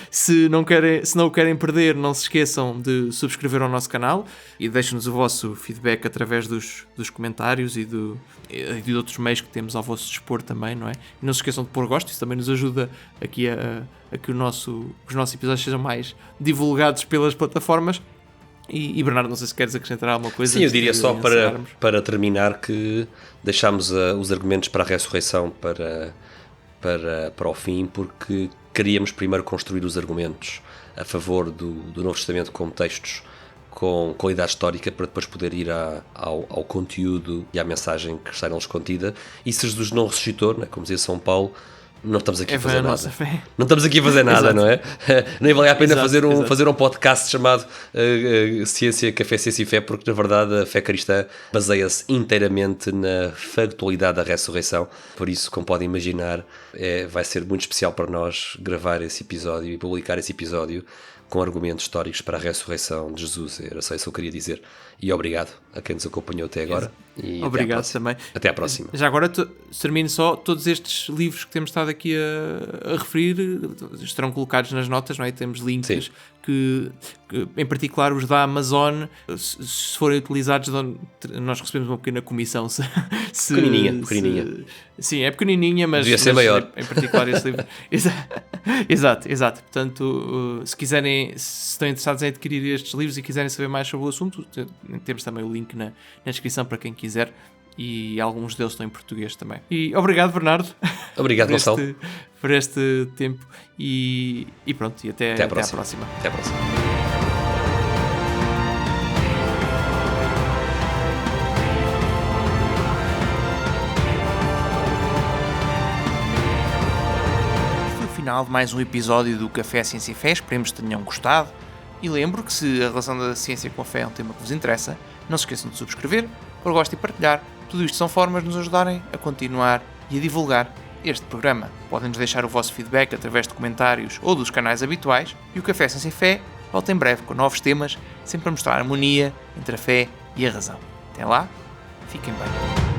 Se não o querem perder, não se esqueçam de subscrever ao nosso canal e deixem-nos o vosso feedback através dos comentários e de outros meios que temos ao vosso dispor também, não é? E não se esqueçam de pôr gosto, isso também nos ajuda aqui a que os nossos episódios sejam mais divulgados pelas plataformas. E Bernardo, não sei se queres acrescentar alguma coisa. Sim, eu diria só para terminar que deixámos os argumentos para a ressurreição para o fim, porque queríamos primeiro construir os argumentos a favor do Novo Testamento como textos com qualidade histórica, para depois poder ir ao conteúdo e à mensagem que está neles contida. E se Jesus não ressuscitou, né, como dizia São Paulo, não estamos aqui a fazer nada. Não estamos aqui a fazer nada, não é? Nem vale a pena fazer um podcast chamado Ciência, Café, Ciência e Fé, porque na verdade a fé cristã baseia-se inteiramente na factualidade da ressurreição. Por isso, como podem imaginar, vai ser muito especial para nós gravar esse episódio e publicar esse episódio com argumentos históricos para a ressurreição de Jesus. Era só isso que eu queria dizer. E obrigado a quem nos acompanhou até agora. E obrigado também. Até à próxima. Já agora termino só, todos estes livros que temos estado aqui a referir estarão colocados nas notas, não é? Temos links que em particular os da Amazon, se forem utilizados, nós recebemos uma pequena comissão. Pequenininha. Sim, é pequenininha, mas devia ser maior. Em particular este livro. Exato. Portanto, se estão interessados em adquirir estes livros e quiserem saber mais sobre o assunto, temos também o link na descrição para quem quiser, e alguns deles estão em português também. E obrigado, Bernardo. Obrigado, Gonçalo. Por este tempo e pronto, e até à próxima. Até à próxima. Final de mais um episódio do Café Ciência e Fé, esperemos que tenham gostado, e lembro que se a relação da ciência com a fé é um tema que vos interessa, não se esqueçam de subscrever, pôr gosto e partilhar. Tudo isto são formas de nos ajudarem a continuar e a divulgar este programa. Podem-nos deixar o vosso feedback através de comentários ou dos canais habituais, e o Café Ciência e Fé volta em breve com novos temas, sempre a mostrar a harmonia entre a fé e a razão. Até lá, fiquem bem.